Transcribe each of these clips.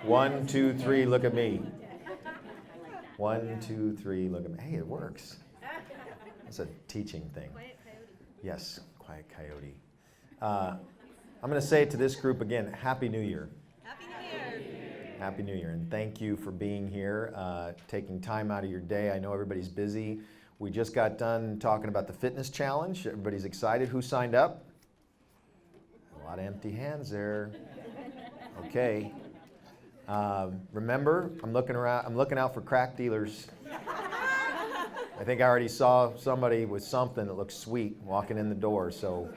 1, 2, 3, look at me. 1, 2, 3, look at me. Hey, it works. It's a teaching thing. Quiet coyote. Yes, quiet coyote. I'm going to say it to this group again, Happy New Year. Happy New Year. Happy New Year, and thank you for being here, taking time out of your day. I know everybody's busy. We just got done talking about the fitness challenge. Everybody's excited. Who signed up? A lot of empty hands there. Okay. Remember, I'm looking out for crack dealers. I think I already saw somebody with something that looks sweet walking in the door. So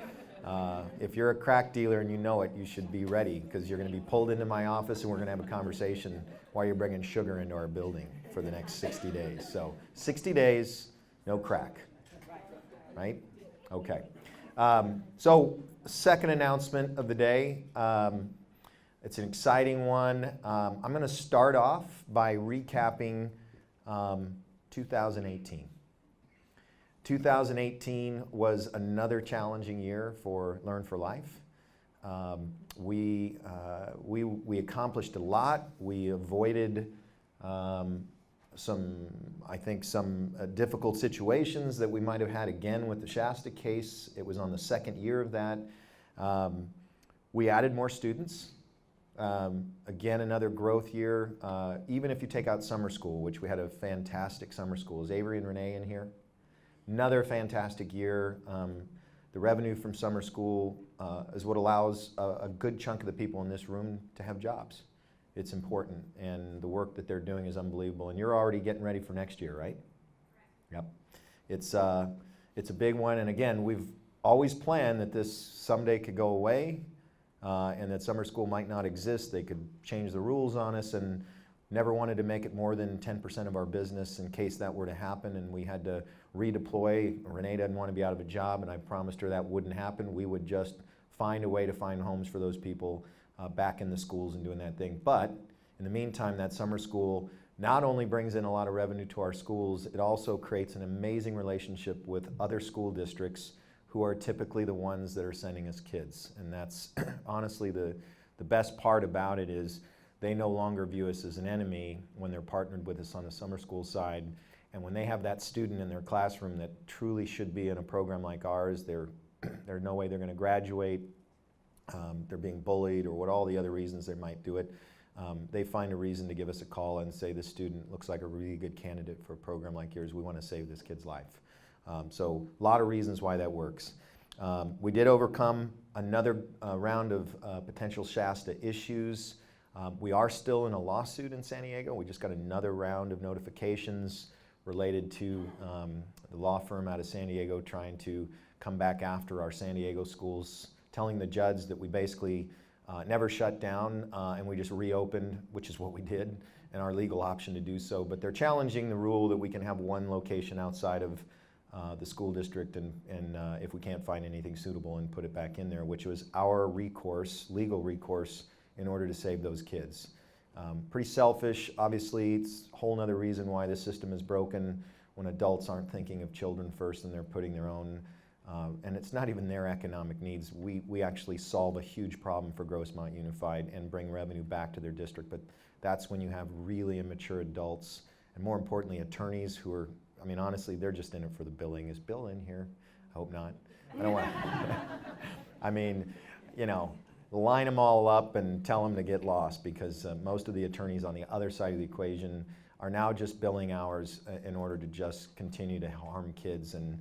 if you're a crack dealer and you know it, you should be ready, because you're going to be pulled into my office and we're going to have a conversation while you're bringing sugar into our building for the next 60 days. So 60 days, no crack. Right? Okay. So second announcement of the day. It's an exciting one. I'm going to start off by recapping 2018. 2018 was another challenging year for Learn for Life. We accomplished a lot. We avoided some difficult situations that we might have had again with the Shasta case. It was on the second year of that. We added more students. Again, another growth year. Even if you take out summer school, which we had a fantastic summer school. Is Avery and Renee in here? Another fantastic year. The revenue from summer school is what allows a good chunk of the people in this room to have jobs. It's important, and the work that they're doing is unbelievable. And you're already getting ready for next year, right? Yep. It's a big one, and again, we've always planned that this someday could go away, and that summer school might not exist. They could change the rules on us, and never wanted to make it more than 10% of our business in case that were to happen and we had to redeploy. Renee doesn't want to be out of a job, and I promised her that wouldn't happen. We would just find a way to find homes for those people back in the schools and doing that thing. But in the meantime, that summer school not only brings in a lot of revenue to our schools, it also creates an amazing relationship with other school districts who are typically the ones that are sending us kids. And that's honestly the best part about it is they no longer view us as an enemy when they're partnered with us on the summer school side. And when they have that student in their classroom that truly should be in a program like ours, there's no way they're going to graduate, they're being bullied, or what all the other reasons they might do it, they find a reason to give us a call and say, this student looks like a really good candidate for a program like yours. We want to save this kid's life. So a lot of reasons why that works. We did overcome another round of potential Shasta issues. We are still in a lawsuit in San Diego. We just got another round of notifications related to the law firm out of San Diego trying to come back after our San Diego schools, telling the judge that we basically never shut down and we just reopened, which is what we did, and our legal option to do so. But they're challenging the rule that we can have one location outside of the school district, and if we can't find anything suitable, and put it back in there, which was our recourse, legal recourse, in order to save those kids. Pretty selfish, obviously. It's a whole other reason why this system is broken when adults aren't thinking of children first and they're putting their own, and it's not even their economic needs. We actually solve a huge problem for Grossmont Unified and bring revenue back to their district, but that's when you have really immature adults, and more importantly, attorneys who are, I mean, honestly, they're just in it for the billing. Is Bill in here? I hope not. I don't want I mean, you know, line them all up and tell them to get lost, because most of the attorneys on the other side of the equation are now just billing hours in order to just continue to harm kids, and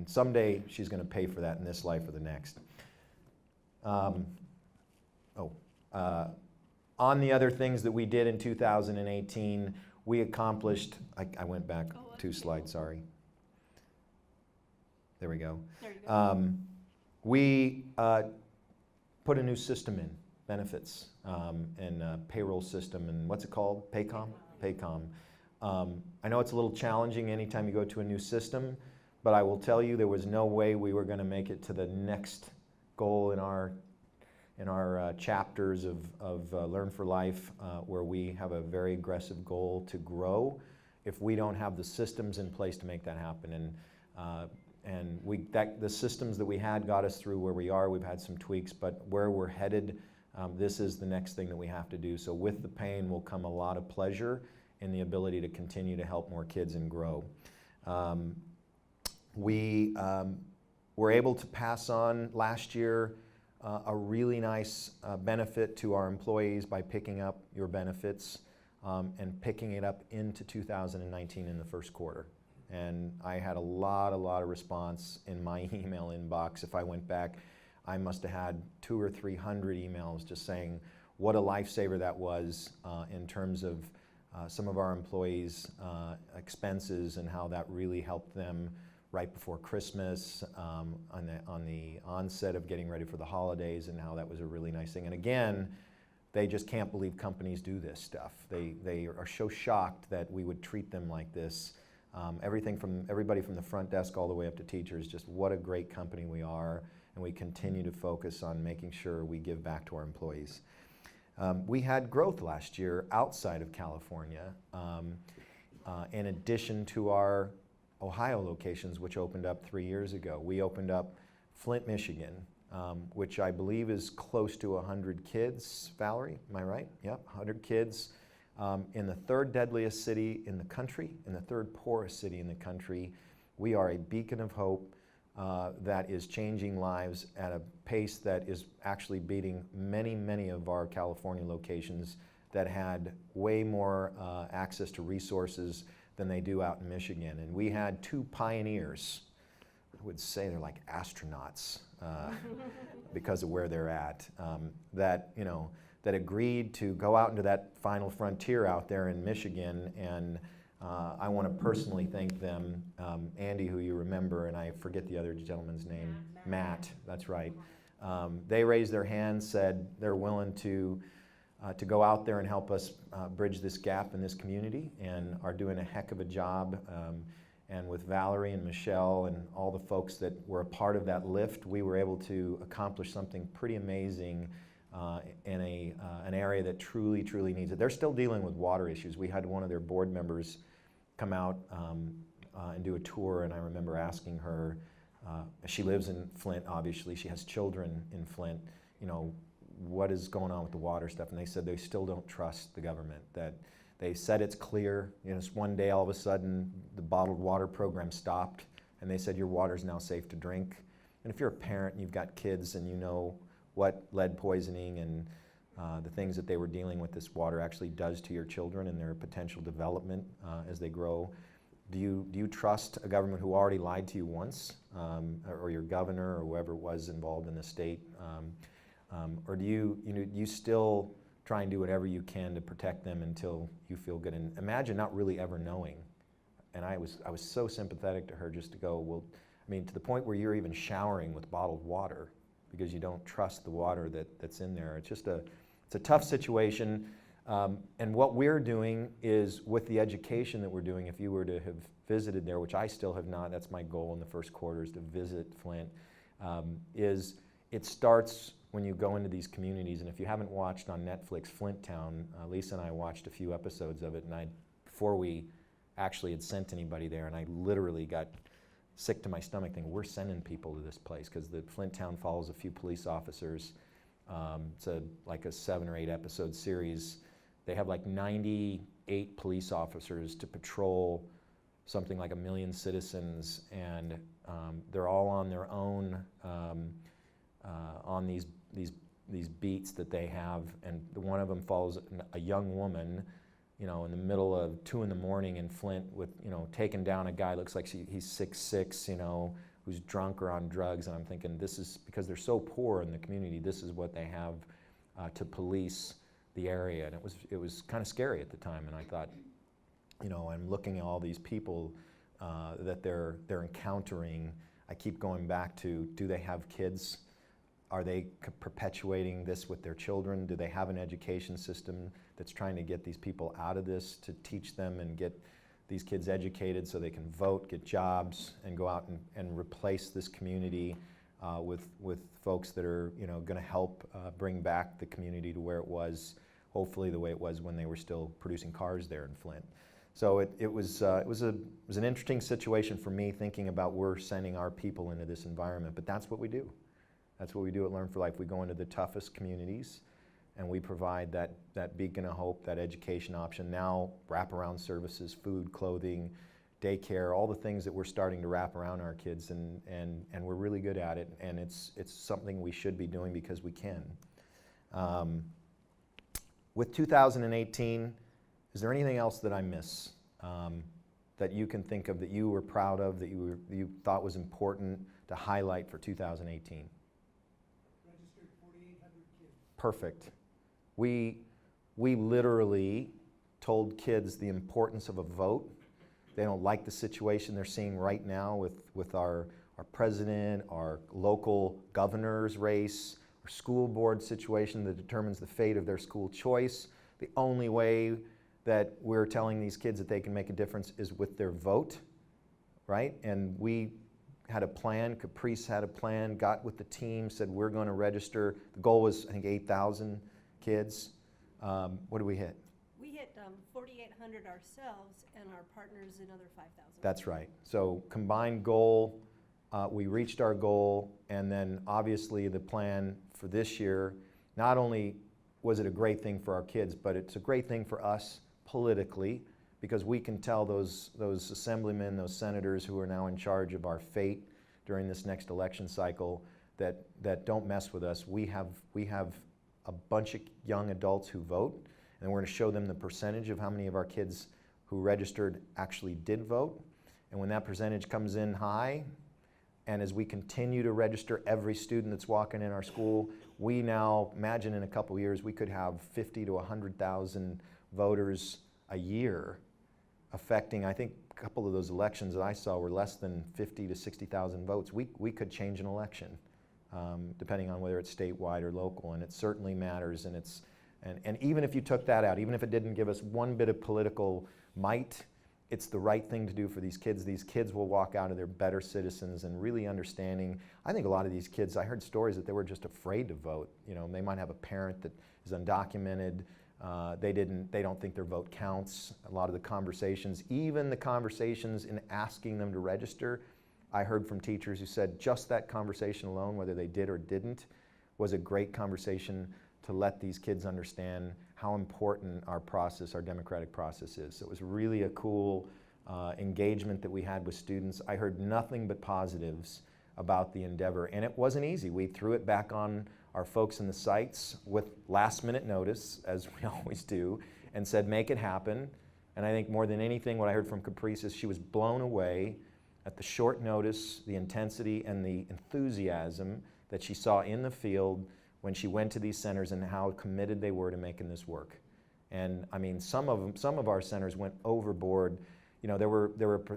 someday she's going to pay for that in this life or the next. On the other things that we did in 2018, we accomplished, I went back 2 slides, sorry. There we go. There you go. We put a new system in, benefits, and payroll system, and what's it called? Paycom? Paycom. I know it's a little challenging anytime you go to a new system, but I will tell you there was no way we were going to make it to the next goal in our chapters of Learn for Life, where we have a very aggressive goal to grow, if we don't have the systems in place to make that happen. And the systems that we had got us through where we are. We've had some tweaks, but where we're headed, this is the next thing that we have to do. So with the pain will come a lot of pleasure and the ability to continue to help more kids and grow. We were able to pass on last year a really nice benefit to our employees by picking up your benefits and picking it up into 2019 in the first quarter. And I had a lot of response in my email inbox. If I went back, I must have had 200 or 300 emails just saying what a lifesaver that was in terms of some of our employees' expenses and how that really helped them right before Christmas, on the onset of getting ready for the holidays, and how that was a really nice thing. And again, they just can't believe companies do this stuff. They are so shocked that we would treat them like this. Everybody from the front desk all the way up to teachers, just what a great company we are, and we continue to focus on making sure we give back to our employees. We had growth last year outside of California, in addition to our Ohio locations, which opened up 3 years ago. We opened up Flint, Michigan, which I believe is close to 100 kids. Valerie, am I right? Yep, 100 kids in the third deadliest city in the country, in the third poorest city in the country. We are a beacon of hope that is changing lives at a pace that is actually beating many of our California locations that had way more access to resources than they do out in Michigan. And we had 2 pioneers. I would say they're like astronauts because of where they're at, that agreed to go out into that final frontier out there in Michigan. And I want to personally thank them. Andy, who you remember, and I forget the other gentleman's name. Matt, that's right. They raised their hands, said they're willing to go out there and help us bridge this gap in this community, and are doing a heck of a job. And with Valerie and Michelle and all the folks that were a part of that lift, we were able to accomplish something pretty amazing in an area that truly needs it. They're still dealing with water issues. We had one of their board members come out and do a tour, and I remember asking her, she lives in Flint, obviously, she has children in Flint, what is going on with the water stuff? And they said they still don't trust the government, that they said it's clear. Just one day all of a sudden the bottled water program stopped, and they said your water is now safe to drink. And if you're a parent and you've got kids and you know what lead poisoning and the things that they were dealing with this water actually does to your children and their potential development as they grow, do you trust a government who already lied to you once, or your governor or whoever was involved in the state? Or do you still try and do whatever you can to protect them until you feel good? And imagine not really ever knowing. And I was so sympathetic to her, just to go, well, I mean, to the point where you're even showering with bottled water because you don't trust the water that's in there. It's a tough situation. And what we're doing is, with the education that we're doing, if you were to have visited there, which I still have not, that's my goal in the first quarter, is to visit Flint, is it starts when you go into these communities. And if you haven't watched on Netflix Flint Town, Lisa and I watched a few episodes of it, and before we actually had sent anybody there, and I literally got sick to my stomach thinking, we're sending people to this place, because the Flint Town follows a few police officers. It's like a 7 or 8 episode series. They have like 98 police officers to patrol something like 1 million citizens, and they're all on their own on these beats that they have. And one of them follows a young woman, in the middle of 2 in the morning in Flint, with taking down a guy, looks like he's 6'6", who's drunk or on drugs. And I'm thinking, this is because they're so poor in the community, this is what they have to police the area. And it was kind of scary at the time. And I thought, I'm looking at all these people that they're encountering. I keep going back to, do they have kids? Are they perpetuating this with their children? Do they have an education system that's trying to get these people out of this, to teach them and get these kids educated so they can vote, get jobs, and go out and replace this community with folks that are going to help bring back the community to where it was, hopefully the way it was when they were still producing cars there in Flint. So it was an interesting situation for me, thinking about we're sending our people into this environment, but that's what we do. That's what we do at Learn for Life. We go into the toughest communities, and we provide that beacon of hope, that education option. Now, wraparound services, food, clothing, daycare, all the things that we're starting to wrap around our kids, and we're really good at it, and it's something we should be doing because we can. With 2018, is there anything else that I miss that you can think of that you were proud of, that you thought was important to highlight for 2018? Registered 4,800 kids. Perfect. We literally told kids the importance of a vote. They don't like the situation they're seeing right now with our president, our local governor's race, our school board situation that determines the fate of their school choice. The only way that we're telling these kids that they can make a difference is with their vote, right? And we had a plan, Caprice had a plan, got with the team, said we're going to register. The goal was, I think, 8,000 kids. What did we hit? We hit 4,800 ourselves, and our partners another 5,000. That's right. So combined goal, we reached our goal, and then obviously the plan for this year, not only was it a great thing for our kids, but it's a great thing for us politically, because we can tell those assemblymen, those senators who are now in charge of our fate during this next election cycle that don't mess with us. We have a bunch of young adults who vote, and we're going to show them the percentage of how many of our kids who registered actually did vote. And when that percentage comes in high, and as we continue to register every student that's walking in our school, we now imagine in a couple of years we could have 50 to 100,000 voters a year affecting, I think a couple of those elections that I saw were less than 50 to 60,000 votes. We could change an election, depending on whether it's statewide or local, and it certainly matters. And even if you took that out, even if it didn't give us one bit of political might, it's the right thing to do for these kids. These kids will walk out of there better citizens and really understanding. I think a lot of these kids, I heard stories that they were just afraid to vote. You know, they might have a parent that is undocumented. They don't think their vote counts. A lot of the conversations, even the conversations in asking them to register, I heard from teachers who said just that conversation alone, whether they did or didn't, was a great conversation to let these kids understand how important our process, our democratic process is. So it was really a cool engagement that we had with students. I heard nothing but positives about the endeavor, and it wasn't easy. We threw it back on our folks in the sites with last-minute notice, as we always do, and said, make it happen. And I think more than anything, what I heard from Caprice is she was blown away at the short notice, the intensity, and the enthusiasm that she saw in the field when she went to these centers and how committed they were to making this work. And I mean, some of our centers went overboard. You know,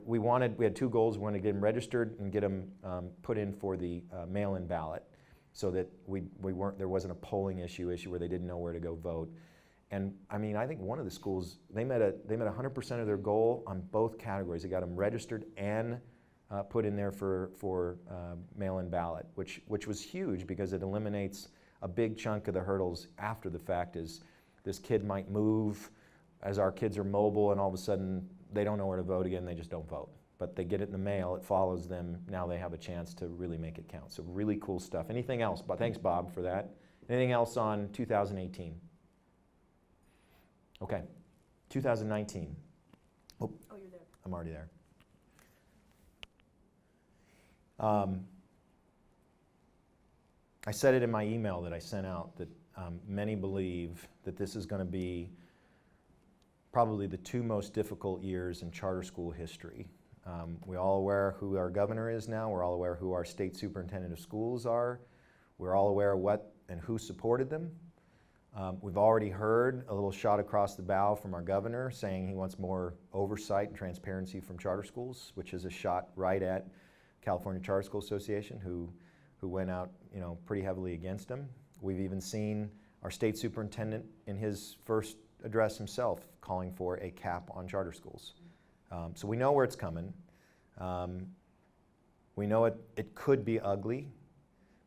we had two goals. We wanted to get them registered and get them put in for the mail-in ballot, so that there wasn't a polling issue where they didn't know where to go vote. And I mean, I think one of the schools, they met 100% of their goal on both categories. They got them registered and put in there for mail-in ballot, which was huge because it eliminates a big chunk of the hurdles after the fact. Is this kid might move as our kids are mobile, and all of a sudden they don't know where to vote again, they just don't vote. But they get it in the mail, it follows them, now they have a chance to really make it count. So really cool stuff. Anything else? But thanks, Bob, for that. Anything else on 2018? Okay, 2019. Oh, you're there. I'm already there. I said it in my email that I sent out that many believe that this is going to be probably the two most difficult years in charter school history. We're all aware who our governor is now. We're all aware who our state superintendent of schools are. We're all aware what and who supported them. We've already heard a little shot across the bow from our governor saying he wants more oversight and transparency from charter schools, which is a shot right at California Charter School Association, who went out, pretty heavily against him. We've even seen our state superintendent in his first address himself calling for a cap on charter schools. So we know where it's coming. We know it could be ugly,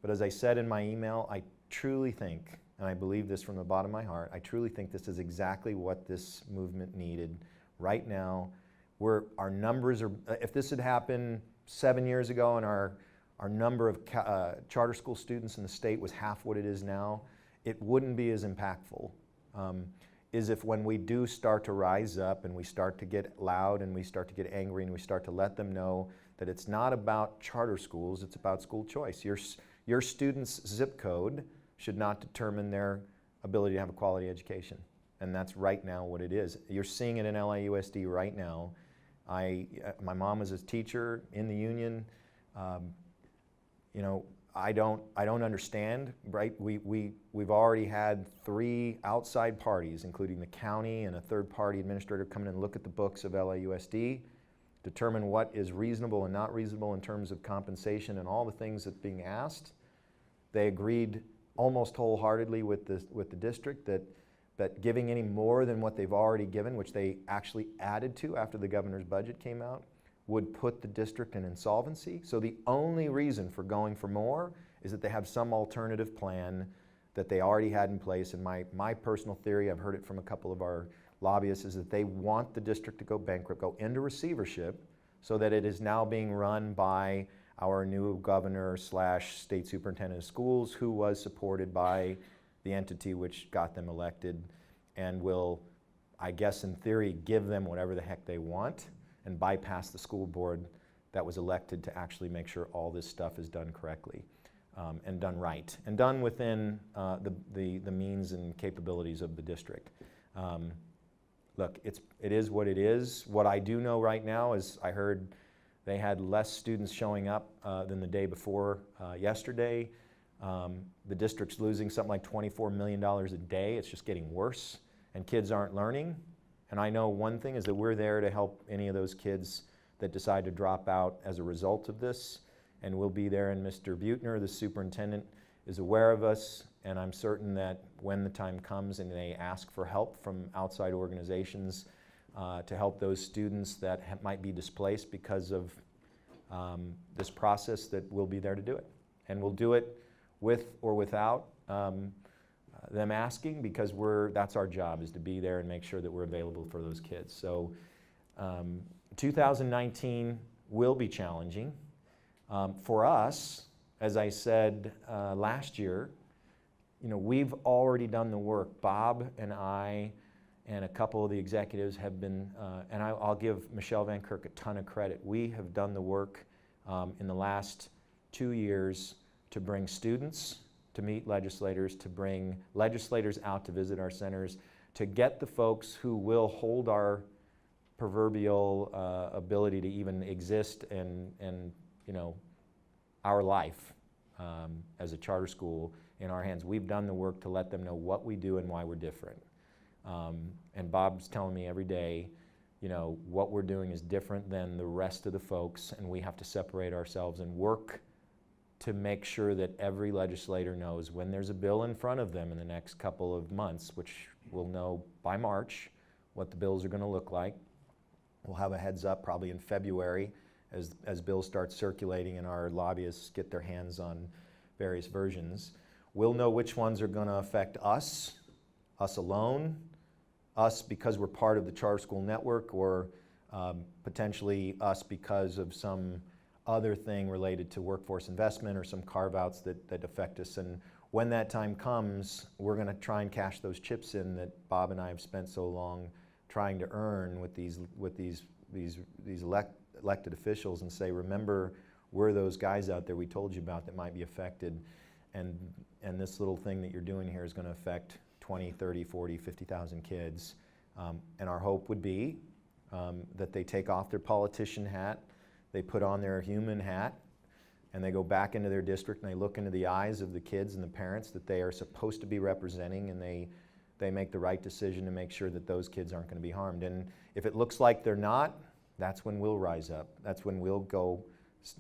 but as I said in my email, I truly think, and I believe this from the bottom of my heart, I truly think this is exactly what this movement needed right now. Our numbers are, if this had happened 7 years ago and our number of charter school students in the state was half what it is now, it wouldn't be as impactful is if when we do start to rise up and we start to get loud and we start to get angry and we start to let them know that it's not about charter schools, it's about school choice. Your student's zip code should not determine their ability to have a quality education. And that's right now what it is. You're seeing it in LAUSD right now. My mom was a teacher in the union. You know, I don't understand, right? We've already had 3 outside parties, including the county and a third-party administrator, come in and look at the books of LAUSD, determine what is reasonable and not reasonable in terms of compensation and all the things that's being asked. They agreed almost wholeheartedly with the district that giving any more than what they've already given, which they actually added to after the governor's budget came out, would put the district in insolvency. So the only reason for going for more is that they have some alternative plan that they already had in place. And my personal theory, I've heard it from a couple of our lobbyists, is that they want the district to go bankrupt, go into receivership, so that it is now being run by our new governor / state superintendent of schools, who was supported by the entity which got them elected, and will, I guess in theory, give them whatever the heck they want and bypass the school board that was elected to actually make sure all this stuff is done correctly and done right, and done within the means and capabilities of the district. Look, it is what it is. What I do know right now is I heard they had less students showing up than the day before yesterday. The district's losing something like $24 million a day. It's just getting worse, and kids aren't learning. And I know one thing is that we're there to help any of those kids that decide to drop out as a result of this, and we'll be there. And Mr. Buettner, the superintendent, is aware of us, and I'm certain that when the time comes and they ask for help from outside organizations to help those students that might be displaced because of this process, that we'll be there to do it. And we'll do it with or without them asking, because that's our job, is to be there and make sure that we're available for those kids. So 2019 will be challenging. For us, as I said last year, you know, we've already done the work. Bob and I and a couple of the executives have been, and I'll give Michelle Van Kirk a ton of credit. We have done the work in the last 2 years to bring students to meet legislators, to bring legislators out to visit our centers, to get the folks who will hold our proverbial ability to even exist and you know, our life as a charter school in our hands. We've done the work to let them know what we do and why we're different. And Bob's telling me every day, you know, what we're doing is different than the rest of the folks, and we have to separate ourselves and work to make sure that every legislator knows when there's a bill in front of them in the next couple of months, which we'll know by March what the bills are going to look like. We'll have a heads up probably in February as bills start circulating and our lobbyists get their hands on various versions. We'll know which ones are going to affect us alone, us because we're part of the charter school network, or potentially us because of some other thing related to workforce investment or some carve-outs that affect us. And when that time comes, we're going to try and cash those chips in that Bob and I have spent so long trying to earn with these elected officials, and say, remember, we're those guys out there we told you about that might be affected, and this little thing that you're doing here is going to affect 20, 30, 40, 50,000 kids. And our hope would be that they take off their politician hat, they put on their human hat, and they go back into their district and they look into the eyes of the kids and the parents that they are supposed to be representing, and they make the right decision to make sure that those kids aren't going to be harmed. And if it looks like they're not, that's when we'll rise up. That's when we'll go.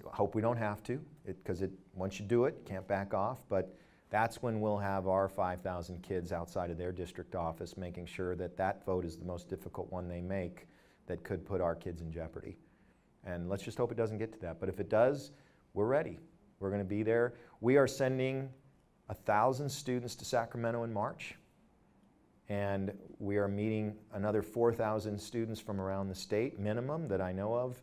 Hope we don't have to, because once you do it, you can't back off. But that's when we'll have our 5,000 kids outside of their district office, making sure that that vote is the most difficult one they make that could put our kids in jeopardy. And let's just hope it doesn't get to that. But if it does, we're ready. We're going to be there. We are sending 1,000 students to Sacramento in March. And we are meeting another 4,000 students from around the state, minimum, that I know of.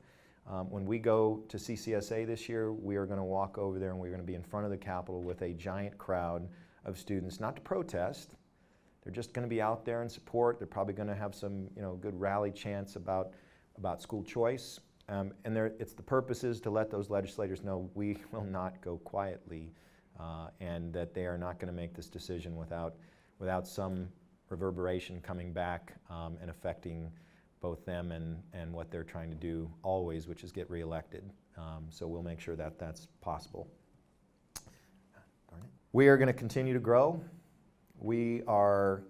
When we go to CCSA this year, we are going to walk over there and we're going to be in front of the Capitol with a giant crowd of students, not to protest. They're just going to be out there in support. They're probably going to have some, good rally chants about school choice. And it's the purpose is to let those legislators know we will not go quietly, and that they are not going to make this decision without some reverberation coming back and affecting both them and what they're trying to do always, which is get reelected. So we'll make sure that that's possible. We are going to continue to grow. We are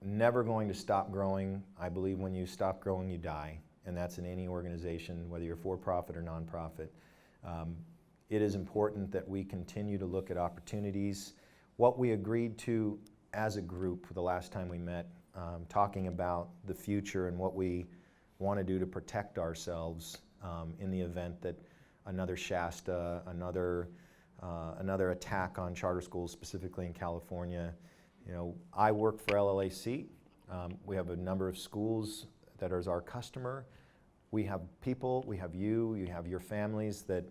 never going to stop growing. I believe when you stop growing, you die. And that's in any organization, whether you're for-profit or nonprofit. It is important that we continue to look at opportunities. What we agreed to as a group the last time we met, talking about the future and what we want to do to protect ourselves in the event that another Shasta, another attack on charter schools, specifically in California. I work for LLAC. We have a number of schools that is our customer. We have people, we have you have your families that,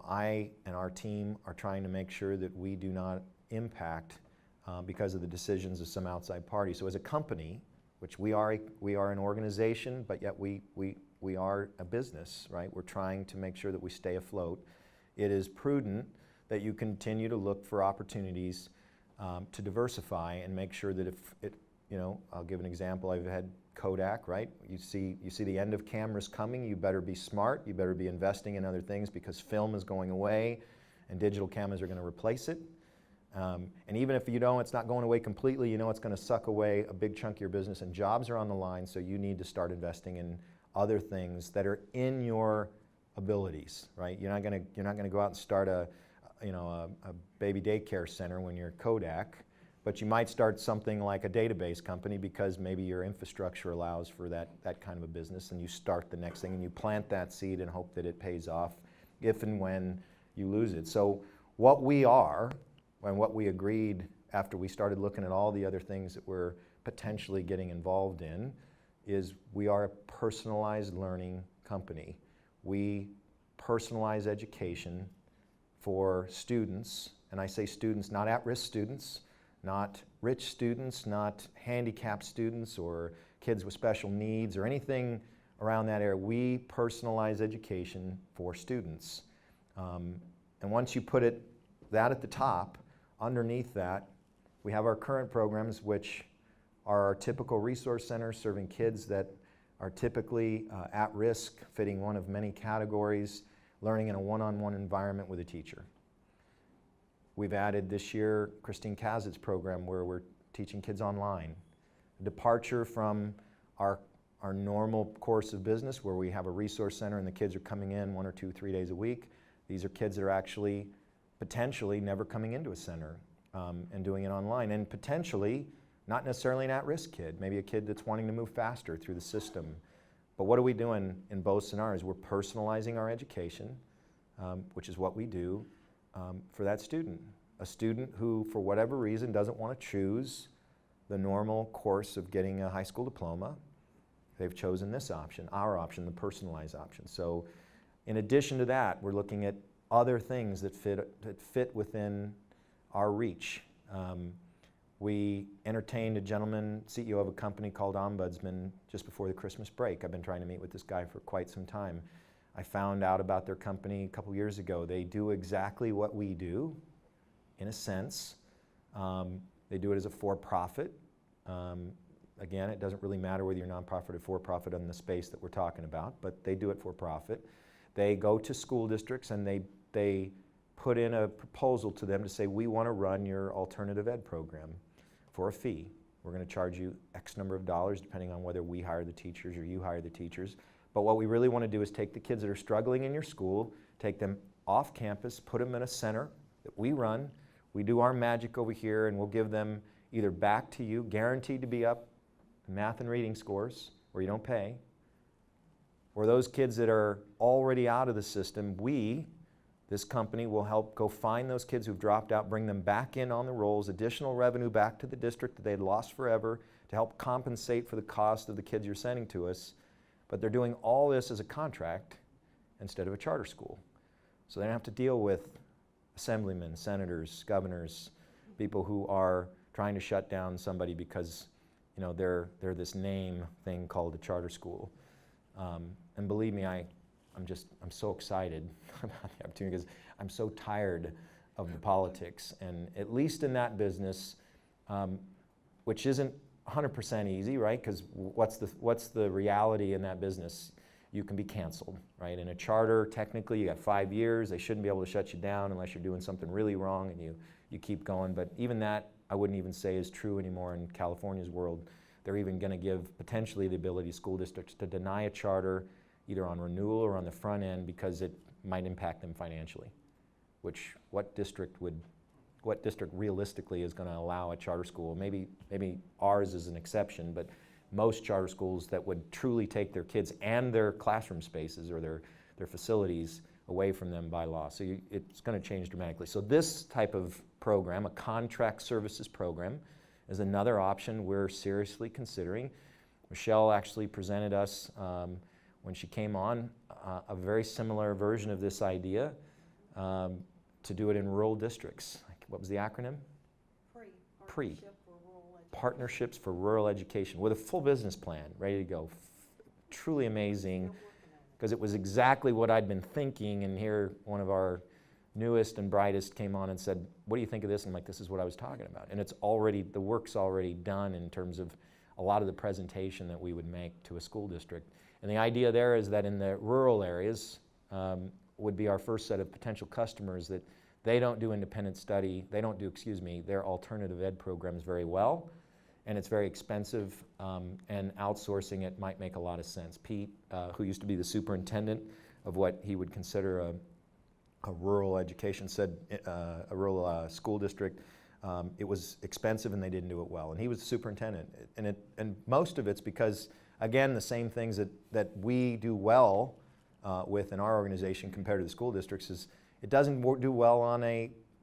I and our team are trying to make sure that we do not impact because of the decisions of some outside party. So as a company, which we are an organization, but yet we are a business, right? We're trying to make sure that we stay afloat. It is prudent that you continue to look for opportunities to diversify and make sure that if it, I'll give an example. I've had Kodak, right? You see the end of cameras coming. You better be smart. You better be investing in other things because film is going away and digital cameras are going to replace it. And even if it's not going away completely, it's going to suck away a big chunk of your business and jobs are on the line, so you need to start investing in other things that are in your abilities, right? You're not going to go out and start a baby daycare center when you're Kodak, but you might start something like a database company because maybe your infrastructure allows for that kind of a business, and you start the next thing and you plant that seed and hope that it pays off if and when you lose it. So what we are, and what we agreed after we started looking at all the other things that we're potentially getting involved in, is we are a personalized learning company. We personalize education for students, and I say students, not at-risk students, not rich students, not handicapped students or kids with special needs or anything around that area. We personalize education for students. And once you put that at the top, underneath that, we have our current programs, which are our typical resource centers serving kids that are typically at risk, fitting one of many categories, learning in a one-on-one environment with a teacher. We've added this year Christine Kazitz's program where we're teaching kids online. A departure from our normal course of business where we have a resource center and the kids are coming in 1 or 2, 3 days a week. These are kids that are actually potentially never coming into a center and doing it online, and potentially not necessarily an at-risk kid, maybe a kid that's wanting to move faster through the system. But what are we doing in both scenarios? We're personalizing our education, which is what we do for that student. A student who, for whatever reason, doesn't want to choose the normal course of getting a high school diploma, they've chosen this option, our option, the personalized option. So in addition to that, we're looking at other things that fit within our reach. We entertained a gentleman, CEO of a company called Ombudsman, just before the Christmas break. I've been trying to meet with this guy for quite some time. I found out about their company a couple years ago. They do exactly what we do, in a sense. They do it as a for-profit. Again, it doesn't really matter whether you're nonprofit or for-profit in the space that we're talking about, but they do it for-profit. They go to school districts and they put in a proposal to them to say, we want to run your alternative ed program for a fee. We're going to charge you X number of dollars depending on whether we hire the teachers or you hire the teachers. But what we really want to do is take the kids that are struggling in your school, take them off campus, put them in a center that we run. We do our magic over here and we'll give them either back to you, guaranteed to be up in math and reading scores where you don't pay, or those kids that are already out of the system, this company will help go find those kids who've dropped out, bring them back in on the rolls, additional revenue back to the district that they'd lost forever to help compensate for the cost of the kids you're sending to us. But they're doing all this as a contract instead of a charter school. So they don't have to deal with assemblymen, senators, governors, people who are trying to shut down somebody because, you know, they're this name thing called a charter school. And believe me, I'm so excited about the opportunity because I'm so tired of the politics. And at least in that business, which isn't 100% easy, right? Because what's the reality in that business? You can be canceled, right? In a charter, technically, you got 5 years. They shouldn't be able to shut you down unless you're doing something really wrong and you keep going. But even that, I wouldn't even say is true anymore in California's world. They're even going to give potentially the ability to school districts to deny a charter either on renewal or on the front end because it might impact them financially, which what district realistically is going to allow a charter school? Maybe ours is an exception, but most charter schools that would truly take their kids and their classroom spaces or their facilities away from them by law. So it's going to change dramatically. So this type of program, a contract services program, is another option we're seriously considering. Michelle actually presented us when she came on a very similar version of this idea to do it in rural districts. What was the acronym? PRE. Partnerships for Rural Education, with a full business plan, ready to go. Truly amazing, because it was exactly what I'd been thinking, and here one of our newest and brightest came on and said, what do you think of this? And I'm like, this is what I was talking about. And it's already, the work's already done in terms of a lot of the presentation that we would make to a school district. And the idea there is that in the rural areas would be our first set of potential customers that they don't do independent study, they don't do, their alternative ed programs very well, and it's very expensive, and outsourcing it might make a lot of sense. Pete, who used to be the superintendent of what he would consider a rural education, said a rural school district, it was expensive and they didn't do it well, and he was the superintendent. And most of it's because, again, the same things that we do well with in our organization compared to the school districts is it doesn't do well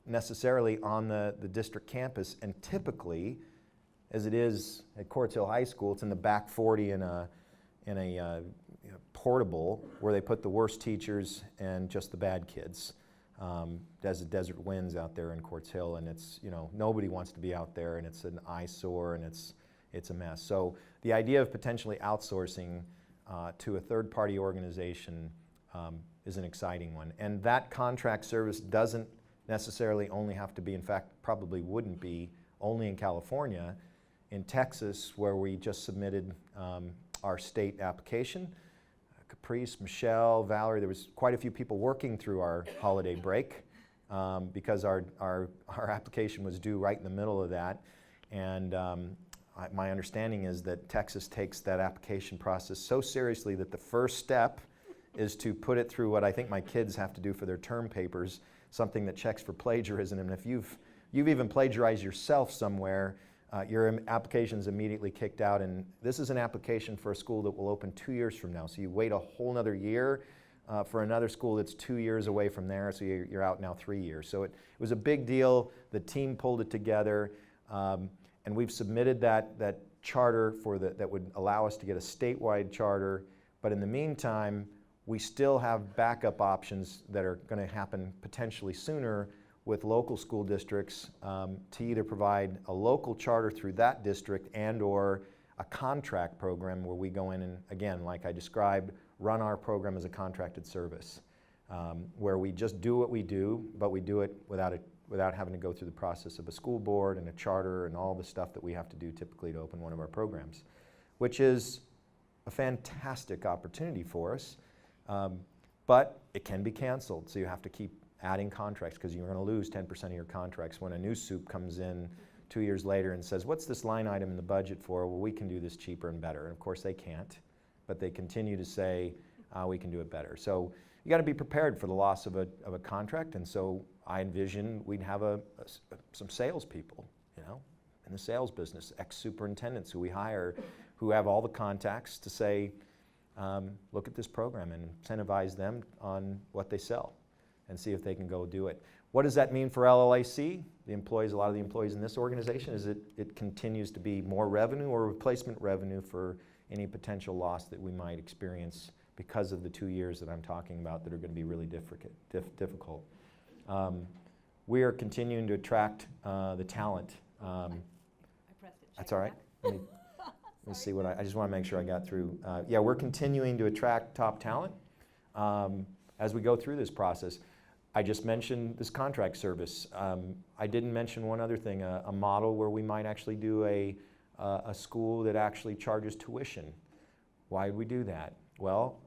necessarily on the district campus, and typically, as it is at Quartz Hill High School, it's in the back 40 in a portable where they put the worst teachers and just the bad kids. There's the desert winds out there in Quartz Hill, and it's, nobody wants to be out there, and it's an eyesore, and it's a mess. So the idea of potentially outsourcing to a third-party organization is an exciting one. And that contract service doesn't necessarily only have to be, in fact, probably wouldn't be only in California. In Texas, where we just submitted our state application, Caprice, Michelle, Valerie, there was quite a few people working through our holiday break because our application was due right in the middle of that. And my understanding is that Texas takes that application process so seriously that the first step is to put it through what I think my kids have to do for their term papers, something that checks for plagiarism. And if you've even plagiarized yourself somewhere, your application's immediately kicked out. And this is an application for a school that will open 2 years from now. So you wait a whole nother year for another school that's 2 years away from there, so you're out now 3 years. So it was a big deal. The team pulled it together, and we've submitted that charter that would allow us to get a statewide charter. But in the meantime, we still have backup options that are going to happen potentially sooner with local school districts to either provide a local charter through that district and or a contract program where we go in and, again, like I described, run our program as a contracted service, where we just do what we do, but we do it without having to go through the process of a school board and a charter and all the stuff that we have to do typically to open one of our programs, which is a fantastic opportunity for us. But it can be canceled, so you have to keep adding contracts because you're going to lose 10% of your contracts when a new soup comes in 2 years later and says, what's this line item in the budget for? Well, we can do this cheaper and better. And of course they can't, but they continue to say, we can do it better. So you got to be prepared for the loss of a contract, and so I envision we'd have some salespeople, in the sales business, ex-superintendents who we hire who have all the contacts to say, look at this program and incentivize them on what they sell and see if they can go do it. What does that mean for LLAC? A lot of the employees in this organization is it continues to be more revenue or replacement revenue for any potential loss that we might experience because of the 2 years that I'm talking about that are going to be really difficult. we are continuing to attract the talent. I pressed it. That's all right. Let me see what I just want to make sure I got through. Yeah, we're continuing to attract top talent as we go through this process. I just mentioned this contract service. I didn't mention one other thing, a model where we might actually do a school that actually charges tuition. Why would we do that? Well,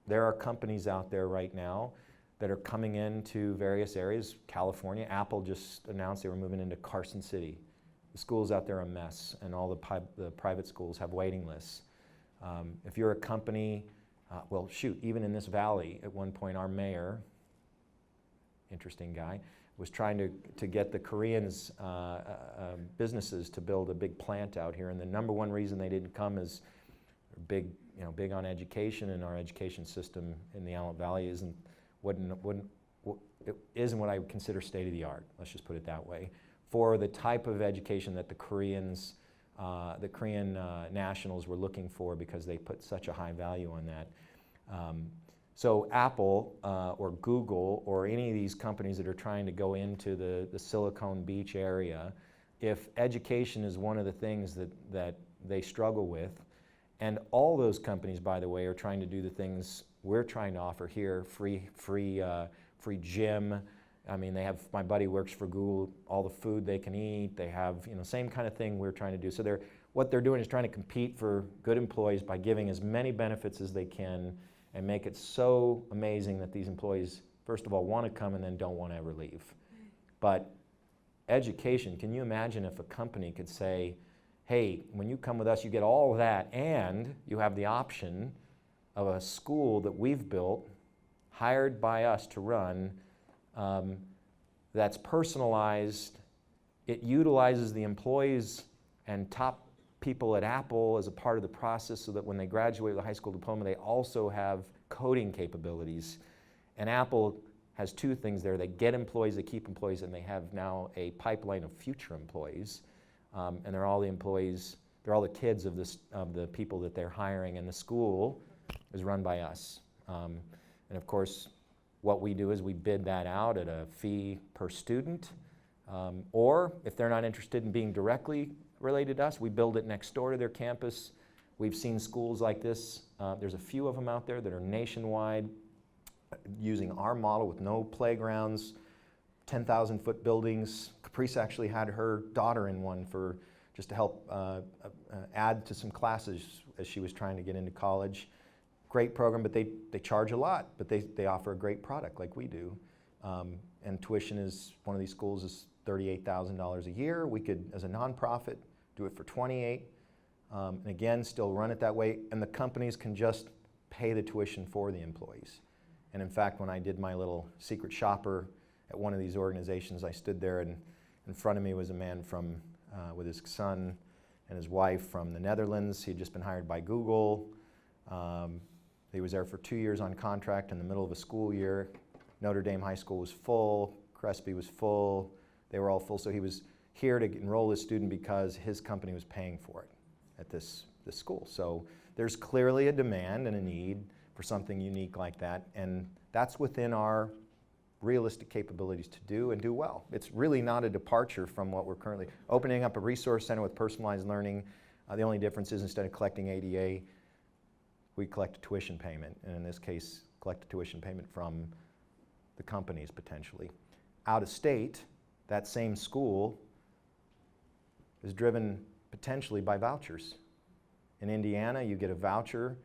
there are companies out there right now that are coming into various areas. California, Apple just announced they were moving into Carson City. The schools out there are a mess, and all the private schools have waiting lists. If you're a company, well, shoot, even in this valley, at one point our mayor, interesting guy, was trying to get the Koreans, businesses to build a big plant out here, and the number one reason they didn't come is big on education, and our education system in the Antelope Valley isn't what I would consider state of the art. Let's just put it that way. For the type of education that the Korean nationals were looking for, because they put such a high value on that. So Apple or Google or any of these companies that are trying to go into the Silicon Beach area, if education is one of the things that they struggle with, and all those companies, by the way, are trying to do the things we're trying to offer here, free gym. I mean, they have, my buddy works for Google, all the food they can eat. They have, same kind of thing we're trying to do. So what they're doing is trying to compete for good employees by giving as many benefits as they can and make it so amazing that these employees, first of all, want to come and then don't want to ever leave. But education, can you imagine if a company could say, hey, when you come with us, you get all of that, and you have the option of a school that we've built, hired by us to run, that's personalized. It utilizes the employees and top people at Apple as a part of the process, so that when they graduate with a high school diploma, they also have coding capabilities. And Apple has two things there. They get employees, they keep employees, and they have now a pipeline of future employees. And they're all the employees, they're all the kids of the people that they're hiring, and the school is run by us. And of course, what we do is we bid that out at a fee per student, or if they're not interested in being directly related to us, we build it next door to their campus. We've seen schools like this. There's a few of them out there that are nationwide, using our model with no playgrounds, 10,000-foot buildings. Caprice actually had her daughter in one just to help add to some classes as she was trying to get into college. Great program, but they charge a lot, but they offer a great product like we do. And tuition is, one of these schools is $38,000 a year. We could, as a nonprofit, do it for $28,000, and again, still run it that way. And the companies can just pay the tuition for the employees. And in fact, when I did my little secret shopper at one of these organizations, I stood there, and in front of me was a man with his son and his wife from the Netherlands. He had just been hired by Google. He was there for 2 years on contract in the middle of a school year. Notre Dame High School was full. Crespi was full. They were all full. So he was here to enroll this student because his company was paying for it at this school. So there's clearly a demand and a need for something unique like that. And that's within our realistic capabilities to do and do well. It's really not a departure from what we're currently opening up a resource center with personalized learning. The only difference is, instead of collecting ADA, we collect a tuition payment, and in this case, collect a tuition payment from the companies potentially. Out of state, that same school is driven potentially by vouchers. In Indiana, you get a voucher.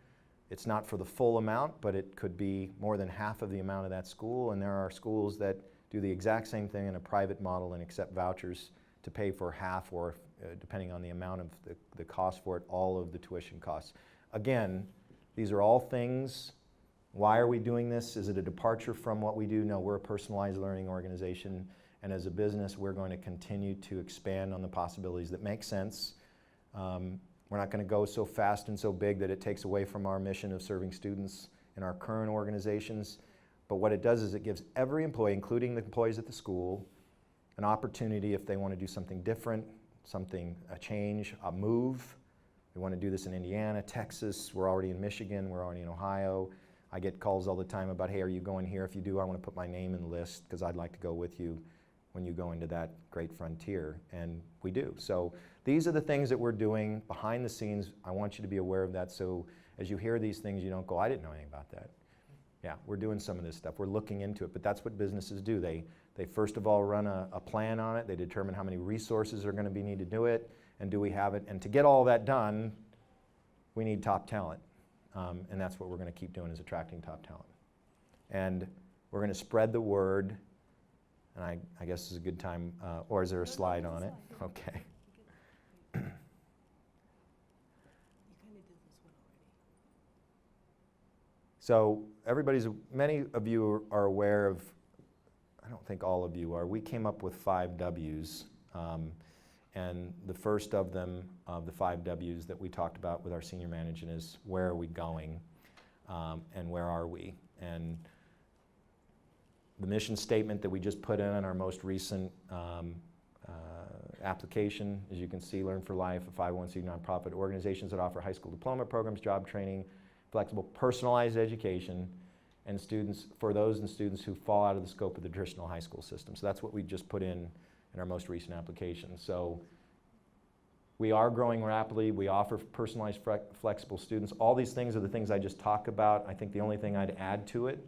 It's not for the full amount, but it could be more than half of the amount of that school, and there are schools that do the exact same thing in a private model and accept vouchers to pay for half, or depending on the amount of the cost for it, all of the tuition costs. Again, these are all things. Why are we doing this? Is it a departure from what we do? No, we're a personalized learning organization, and as a business, we're going to continue to expand on the possibilities that make sense. We're not going to go so fast and so big that it takes away from our mission of serving students in our current organizations. But what it does is it gives every employee, including the employees at the school, an opportunity if they want to do something different, a change, a move. We want to do this in Indiana, Texas. We're already in Michigan. We're already in Ohio. I get calls all the time about, hey, are you going here? If you do, I want to put my name in the list because I'd like to go with you when you go into that great frontier, and we do. So these are the things that we're doing behind the scenes. I want you to be aware of that, so as you hear these things, you don't go, I didn't know anything about that. Yeah, we're doing some of this stuff. We're looking into it, but that's what businesses do. They first of all run a plan on it. They determine how many resources are going to be needed to do it, and do we have it? And to get all that done, we need top talent, and that's what we're going to keep doing, is attracting top talent. And we're going to spread the word. And I guess this is a good time, or is there a slide on it? Okay. You kind of did this one already. So many of you are aware of, I don't think all of you are, we came up with 5 W's. And the first of them, of the 5 W's that we talked about with our senior management, is where are we going, and where are we? And the mission statement that we just put in our most recent application, as you can see, Learn for Life, a 501c nonprofit, organizations that offer high school diploma programs, job training, flexible, personalized education, and students, for those students who fall out of the scope of the traditional high school system. So that's what we just put in our most recent application. So we are growing rapidly. We offer personalized, flexible students. All these things are the things I just talked about. I think the only thing I'd add to it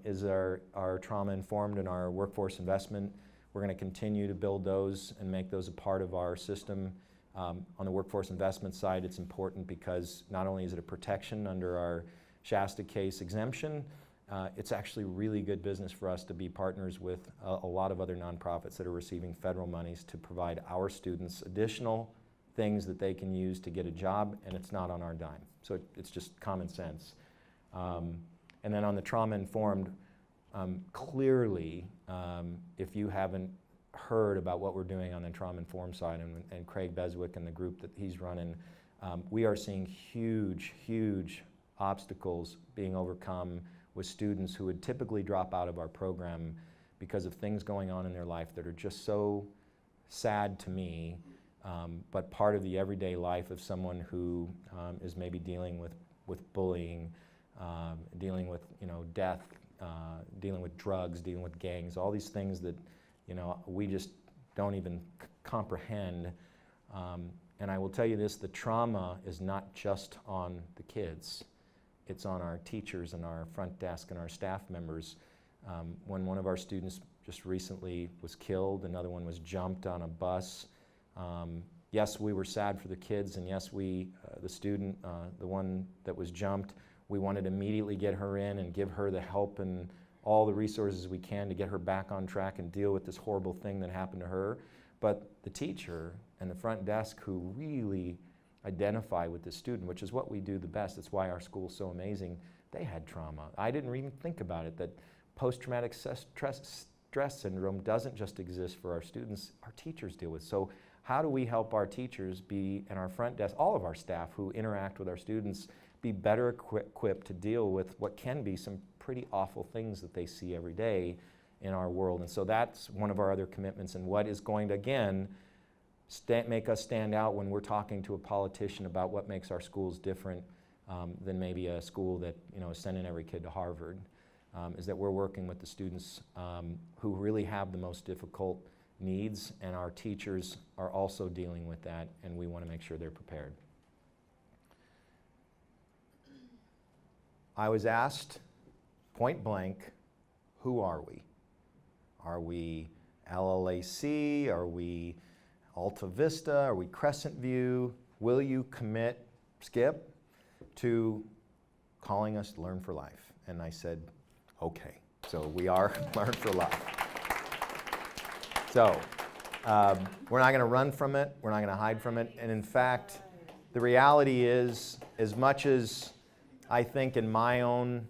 is our trauma-informed and our workforce investment. We're going to continue to build those and make those a part of our system. On the workforce investment side, it's important because not only is it a protection under our Shasta case exemption, it's actually really good business for us to be partners with a lot of other nonprofits that are receiving federal monies to provide our students additional things that they can use to get a job, and it's not on our dime. So it's just common sense. And then on the trauma-informed, clearly, if you haven't heard about what we're doing on the trauma-informed side, and Craig Beswick and the group that he's running, we are seeing huge, huge obstacles being overcome with students who would typically drop out of our program because of things going on in their life that are just so sad to me, but part of the everyday life of someone who is maybe dealing with bullying, dealing with death, dealing with drugs, dealing with gangs, all these things that we just don't even comprehend. And I will tell you this, the trauma is not just on the kids. It's on our teachers and our front desk and our staff members. When one of our students just recently was killed, another one was jumped on a bus. Yes, we were sad for the kids, and yes, the student, the one that was jumped, we wanted to immediately get her in and give her the help and all the resources we can to get her back on track and deal with this horrible thing that happened to her. But the teacher and the front desk who really identify with the student, which is what we do the best, that's why our school is so amazing, they had trauma. I didn't even think about it, that post-traumatic stress syndrome doesn't just exist for our students, our teachers deal with. So how do we help our teachers and our front desk, all of our staff who interact with our students, be better equipped to deal with what can be some pretty awful things that they see every day in our world? And so that's one of our other commitments, and what is going to, again, make us stand out when we're talking to a politician about what makes our schools different than maybe a school that is sending every kid to Harvard, is that we're working with the students who really have the most difficult needs, and our teachers are also dealing with that, and we want to make sure they're prepared. I was asked point blank, who are we? Are we LLAC? Are we Alta Vista? Are we Crescent View? Will you commit, Skip, to calling us Learn for Life? And I said, okay. So we are Learn for Life. So we're not going to run from it. We're not going to hide from it. And in fact, the reality is, as much as I think in my own,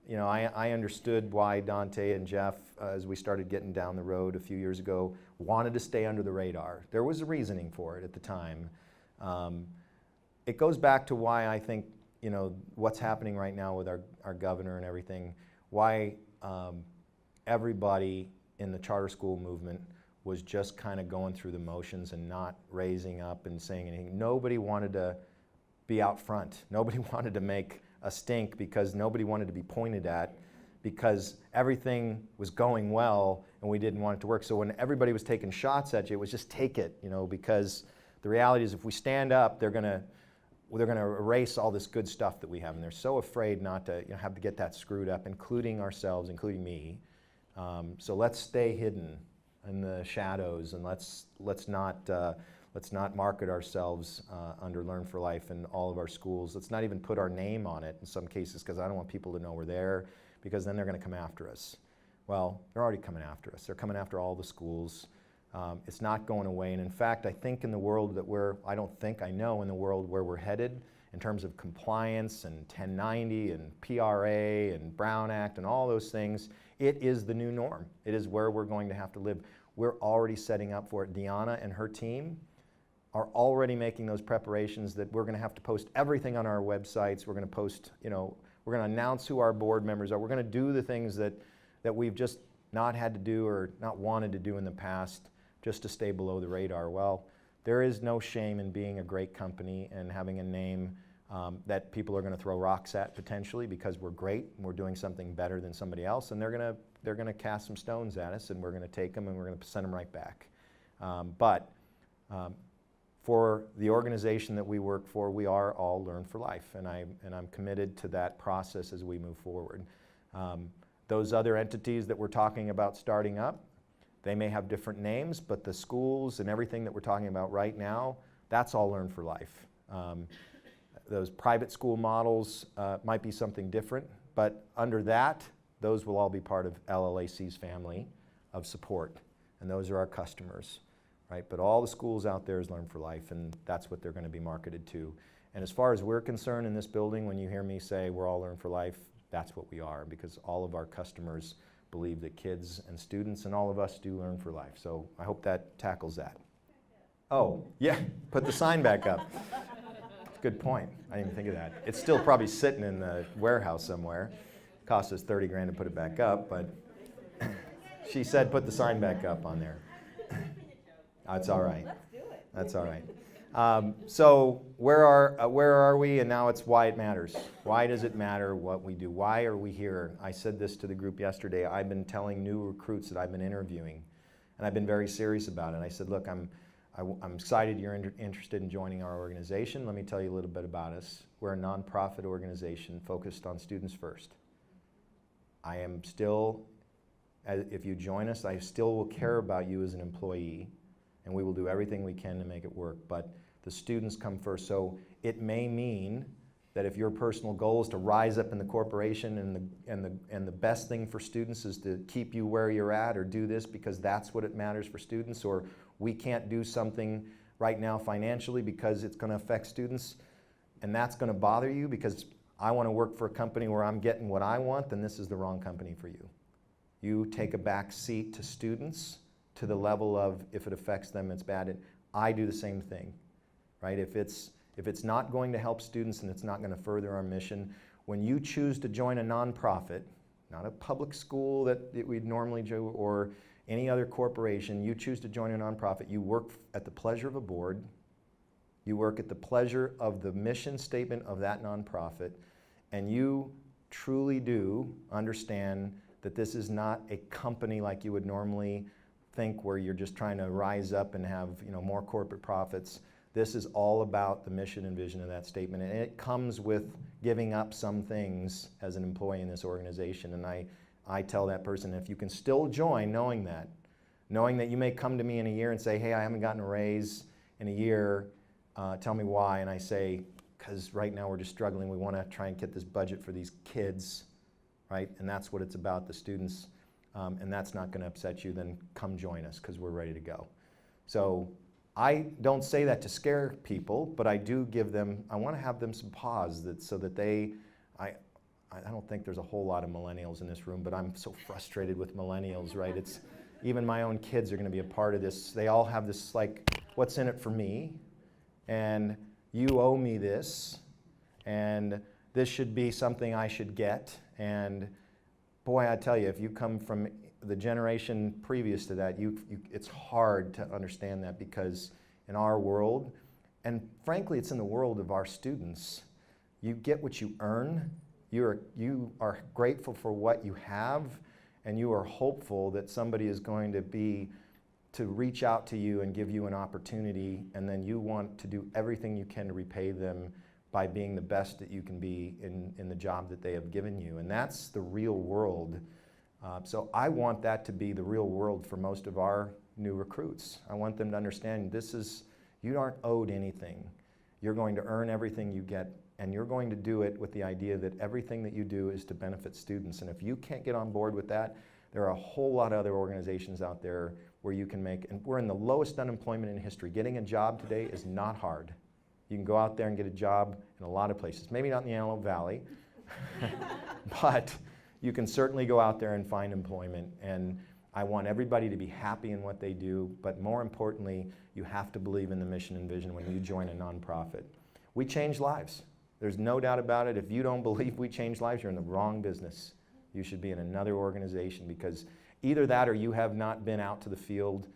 I understood why Dante and Jeff, as we started getting down the road a few years ago, wanted to stay under the radar. There was a reasoning for it at the time. It goes back to why I think, what's happening right now with our governor and everything, why everybody in the charter school movement was just kind of going through the motions and not raising up and saying anything. Nobody wanted to be out front. Nobody wanted to make a stink because nobody wanted to be pointed at, because everything was going well and we didn't want it to work. So when everybody was taking shots at you, it was just take it, because the reality is if we stand up, they're gonna erase all this good stuff that we have, and they're so afraid not to have to get that screwed up, including ourselves, including me. So let's stay hidden in the shadows, and let's not market ourselves under Learn for Life in all of our schools. Let's not even put our name on it in some cases, because I don't want people to know we're there, because then they're going to come after us. Well, they're already coming after us. They're coming after all the schools. It's not going away. And in fact, I think in the world that I know in the world where we're headed in terms of compliance and 1090 and PRA and Brown Act and all those things, it is the new norm. It is where we're going to have to live. We're already setting up for it. Deanna and her team are already making those preparations that we're going to have to post everything on our websites. We're going to post, we're going to announce who our board members are. We're going to do the things that we've just not had to do or not wanted to do in the past just to stay below the radar. Well, there is no shame in being a great company and having a name that people are going to throw rocks at potentially because we're great and we're doing something better than somebody else, and they're going to cast some stones at us, and we're going to take them and we're going to send them right back. But for the organization that we work for, we are all Learn for Life, and I'm committed to that process as we move forward. Those other entities that we're talking about starting up, they may have different names, but the schools and everything that we're talking about right now, that's all Learn for Life. Those private school models might be something different, but under that, those will all be part of LLAC's family of support, and those are our customers, right? But all the schools out there is Learn for Life, and that's what they're going to be marketed to. And as far as we're concerned in this building, when you hear me say we're all Learn for Life, that's what we are, because all of our customers believe that kids and students and all of us do Learn for Life. So I hope that tackles that. Oh, yeah, put the sign back up. Good point. I didn't even think of that. It's still probably sitting in the warehouse somewhere. Cost us 30 grand to put it back up, but she said put the sign back up on there. That's all right. Let's do it. That's all right. So where are we? And now it's why it matters. Why does it matter what we do? Why are we here? I said this to the group yesterday. I've been telling new recruits that I've been interviewing, and I've been very serious about it. I said, look, I'm excited you're interested in joining our organization. Let me tell you a little bit about us. We're a nonprofit organization focused on students first. I am still, if you join us, I still will care about you as an employee, and we will do everything we can to make it work, but the students come first. So it may mean that if your personal goal is to rise up in the corporation and the best thing for students is to keep you where you're at, or do this because that's what it matters for students, or we can't do something right now financially because it's going to affect students, and that's going to bother you because I want to work for a company where I'm getting what I want, then this is the wrong company for you. You take a back seat to students to the level of if it affects them, it's bad. And I do the same thing, right? If it's not going to help students and it's not going to further our mission, when you choose to join a nonprofit, not a public school that we'd normally do or any other corporation, you choose to join a nonprofit, you work at the pleasure of a board, you work at the pleasure of the mission statement of that nonprofit, and you truly do understand that this is not a company like you would normally think where you're just trying to rise up and have more corporate profits. This is all about the mission and vision of that statement, and it comes with giving up some things as an employee in this organization. And I tell that person, if you can still join knowing that you may come to me in a year and say, hey, I haven't gotten a raise in a year, tell me why. And I say, because right now we're just struggling. We want to try and get this budget for these kids, right? And that's what it's about, the students. And that's not going to upset you, then come join us because we're ready to go. So I don't say that to scare people, but I do give them, I want to have them some pause so that I don't think there's a whole lot of millennials in this room, but I'm so frustrated with millennials, right? It's, even my own kids are going to be a part of this. They all have this like, what's in it for me? And you owe me this, and this should be something I should get. And boy, I tell you, if you come from the generation previous to that, it's hard to understand that, because in our world, and frankly, it's in the world of our students, You get what you earn. You are grateful for what you have, and you are hopeful that somebody is going to reach out to you and give you an opportunity, and then you want to do everything you can to repay them by being the best that you can be in the job that they have given you. And that's the real world. So I want that to be the real world for most of our new recruits. I want them to understand you aren't owed anything. You're going to earn everything you get, and you're going to do it with the idea that everything that you do is to benefit students. And if you can't get on board with that, there are a whole lot of other organizations out there where you can make, and we're in the lowest unemployment in history. Getting a job today is not hard. You can go out there and get a job in a lot of places. Maybe not in the Antelope Valley, but you can certainly go out there and find employment. And I want everybody to be happy in what they do, but more importantly, you have to believe in the mission and vision when you join a nonprofit. We change lives. There's no doubt about it. If you don't believe we change lives, you're in the wrong business. You should be in another organization, because either that or you have not been out to the field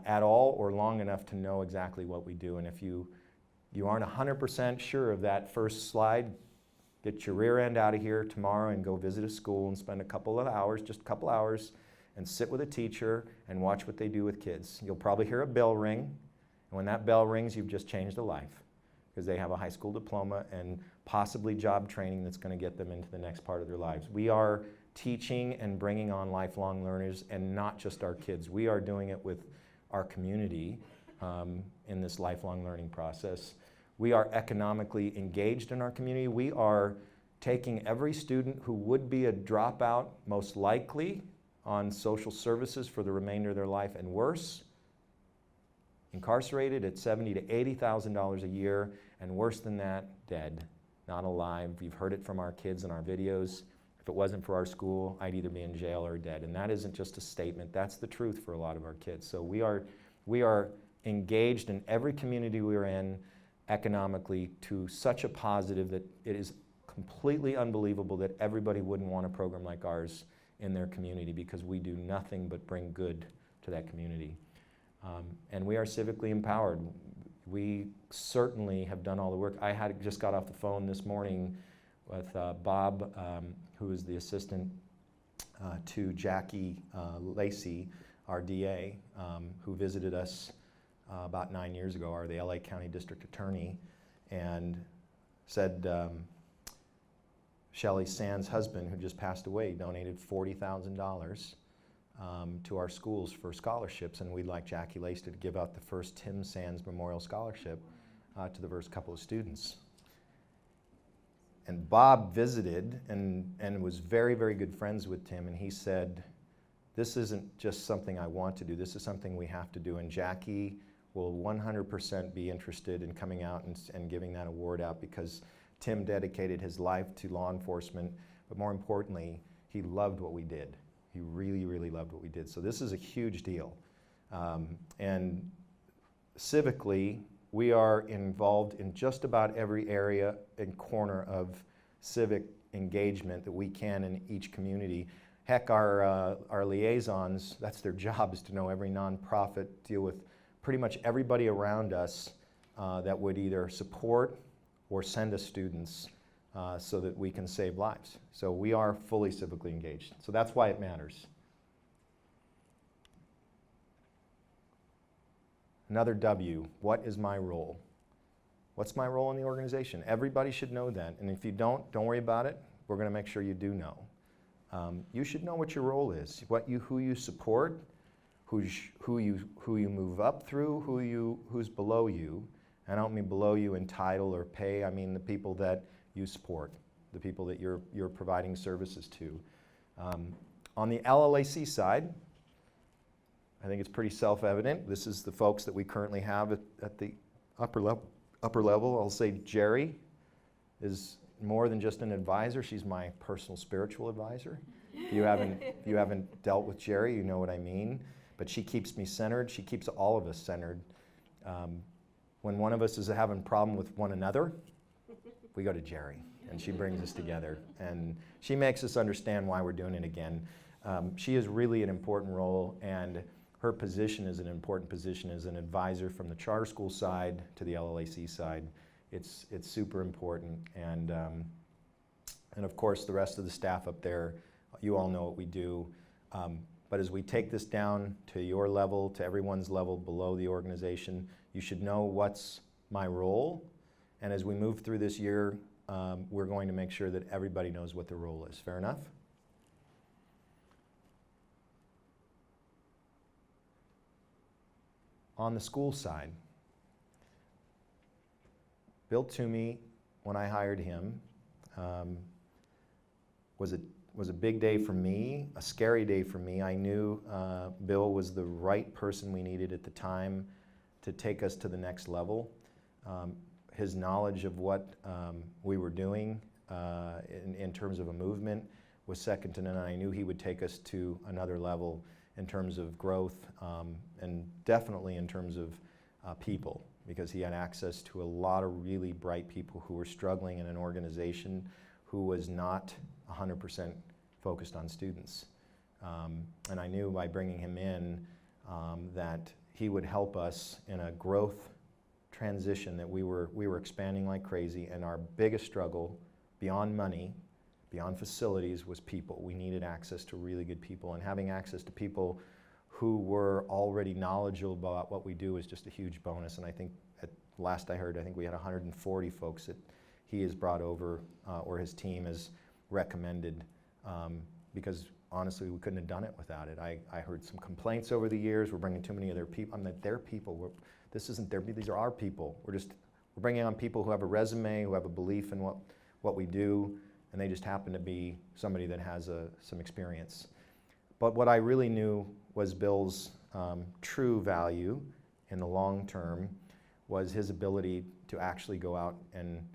at all or long enough to know exactly what we do. And if you aren't 100% sure of that first slide, get your rear end out of here tomorrow and go visit a school and spend a couple of hours, just a couple hours, and sit with a teacher and watch what they do with kids. You'll probably hear a bell ring, and when that bell rings, you've just changed a life, because they have a high school diploma and possibly job training that's going to get them into the next part of their lives. We are teaching and bringing on lifelong learners, and not just our kids. We are doing it with our community in this lifelong learning process. We are economically engaged in our community. We are taking every student who would be a dropout, most likely on social services for the remainder of their life and worse, incarcerated at $70,000 to $80,000 a year, and worse than that, dead, not alive. You've heard it from our kids in our videos. If it wasn't for our school, I'd either be in jail or dead. And that isn't just a statement, that's the truth for a lot of our kids. So we are engaged in every community we're in economically to such a positive that it is completely unbelievable that everybody wouldn't want a program like ours in their community, because we do nothing but bring good to that community. And we are civically empowered. We certainly have done all the work. I just got off the phone this morning with Bob, who is the assistant to Jackie Lacey, our DA, who visited us about 9 years ago, the LA County District Attorney, and said Shelley Sands' husband, who just passed away, donated $40,000 to our schools for scholarships, and we'd like Jackie Lacey to give out the first Tim Sands Memorial Scholarship to the first couple of students. And Bob visited and was very, very good friends with Tim, and he said, this isn't just something I want to do, this is something we have to do, and Jackie will 100% be interested in coming out and giving that award out, because Tim dedicated his life to law enforcement, but more importantly, he loved what we did. He really, really loved what we did. So this is a huge deal. And civically, we are involved in just about every area and corner of civic engagement that we can in each community. Heck, our liaisons, that's their job, is to know every nonprofit, deal with pretty much everybody around us that would either support or send us students so that we can save lives. So we are fully civically engaged. So that's why it matters. Another W, what is my role? What's my role in the organization? Everybody should know that. And if you don't worry about it. We're going to make sure you do know. You should know what your role is, who you support, who you move up through, who's below you. I don't mean below you in title or pay. I mean the people that you support, the people that you're providing services to. On the LLAC side, I think it's pretty self-evident. This is the folks that we currently have at the upper level. I'll say Jerry is more than just an advisor. She's my personal spiritual advisor. If you haven't dealt with Jerry, you know what I mean. But she keeps me centered. She keeps all of us centered. When one of us is having a problem with one another, we go to Jerry, and she brings us together. And she makes us understand why we're doing it again. She is really an important role, and her position is an important position as an advisor from the charter school side to the LLAC side It's super important. And of course, the rest of the staff up there, you all know what we do. But as we take this down to your level, to everyone's level below the organization, you should know what's my role. And as we move through this year, we're going to make sure that everybody knows what their role is. Fair enough? On the school side, Bill Toomey, when I hired him, was a big day for me, a scary day for me. I knew Bill was the right person we needed at the time to take us to the next level. His knowledge of what we were doing in terms of a movement was second to none. I knew he would take us to another level in terms of growth and definitely in terms of people, because he had access to a lot of really bright people who were struggling in an organization who was not 100% focused on students. And I knew by bringing him in that he would help us in a growth transition, that we were expanding like crazy, and our biggest struggle beyond money, beyond facilities, was people. We needed access to really good people, and having access to people who were already knowledgeable about what we do is just a huge bonus. And I think, at last I heard, I think we had 140 folks that he has brought over, or his team has recommended, because honestly we couldn't have done it without it. I heard some complaints over the years, we're bringing too many of their people. I'm like, their people, this isn't their, these are our people. We're bringing on people who have a resume, who have a belief in what we do, and they just happen to be somebody that has some experience. But what I really knew was Bill's true value in the long term was his ability to actually go out and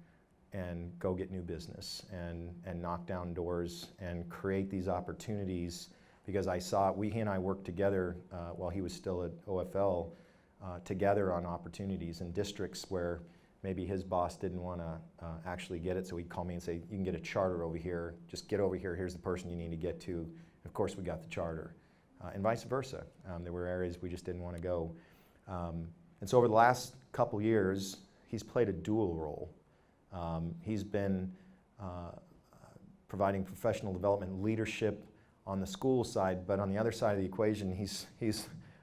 go get new business and knock down doors and create these opportunities, because I saw, he and I worked together while he was still at OFL, together on opportunities in districts where maybe his boss didn't want to actually get it, so he'd call me and say, you can get a charter over here, just get over here, here's the person you need to get to. Of course we got the charter, and vice versa. There were areas we just didn't want to go. And so over the last couple years, he's played a dual role. He's been providing professional development leadership on the school side, but on the other side of the equation, he's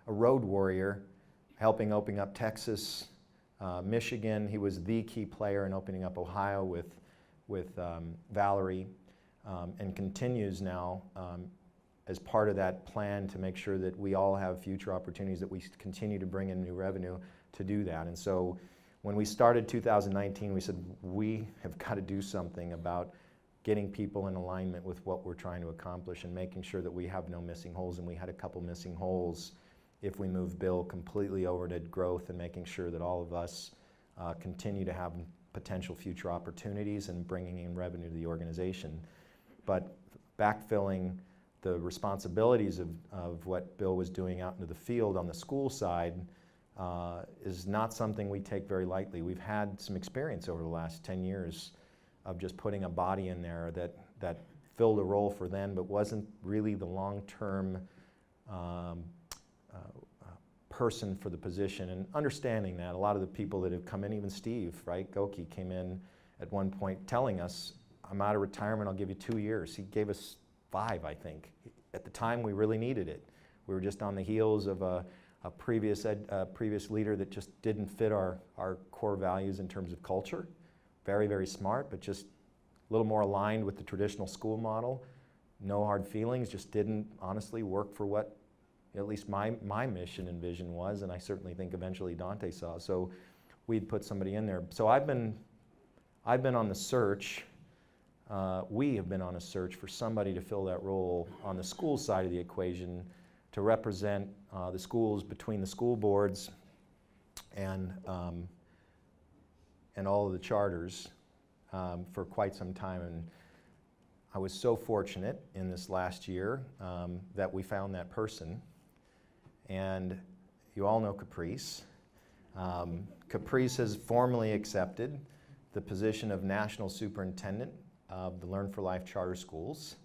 a road warrior, helping open up Texas, Michigan. He was the key player in opening up Ohio with Valerie, and continues now as part of that plan to make sure that we all have future opportunities, that we continue to bring in new revenue to do that. And so when we started 2019, we said we have got to do something about getting people in alignment with what we're trying to accomplish and making sure that we have no missing holes. And we had a couple missing holes if we move Bill completely over to growth, and making sure that all of us continue to have potential future opportunities and bringing in revenue to the organization. But backfilling the responsibilities of what Bill was doing out into the field on the school side is not something we take very lightly. We've had some experience over the last 10 years of just putting a body in there that filled a role for them, but wasn't really the long-term person for the position. And understanding that, a lot of the people that have come in, even Steve, right, Goki came in at one point telling us, I'm out of retirement, I'll give you 2 years. He gave us 5, I think. At the time, we really needed it. We were just on the heels of a previous leader that just didn't fit our core values in terms of culture. Very, very smart, but just a little more aligned with the traditional school model. No hard feelings, just didn't honestly work for what at least my mission and vision was, and I certainly think eventually Dante saw. So we'd put somebody in there. So I've been on the search. We have been on a search for somebody to fill that role on the school side of the equation, to represent the schools between the school boards and all of the charters for quite some time. And I was so fortunate in this last year that we found that person. And you all know Caprice. Caprice has formally accepted the position of National Superintendent of the Learn for Life Charter Schools.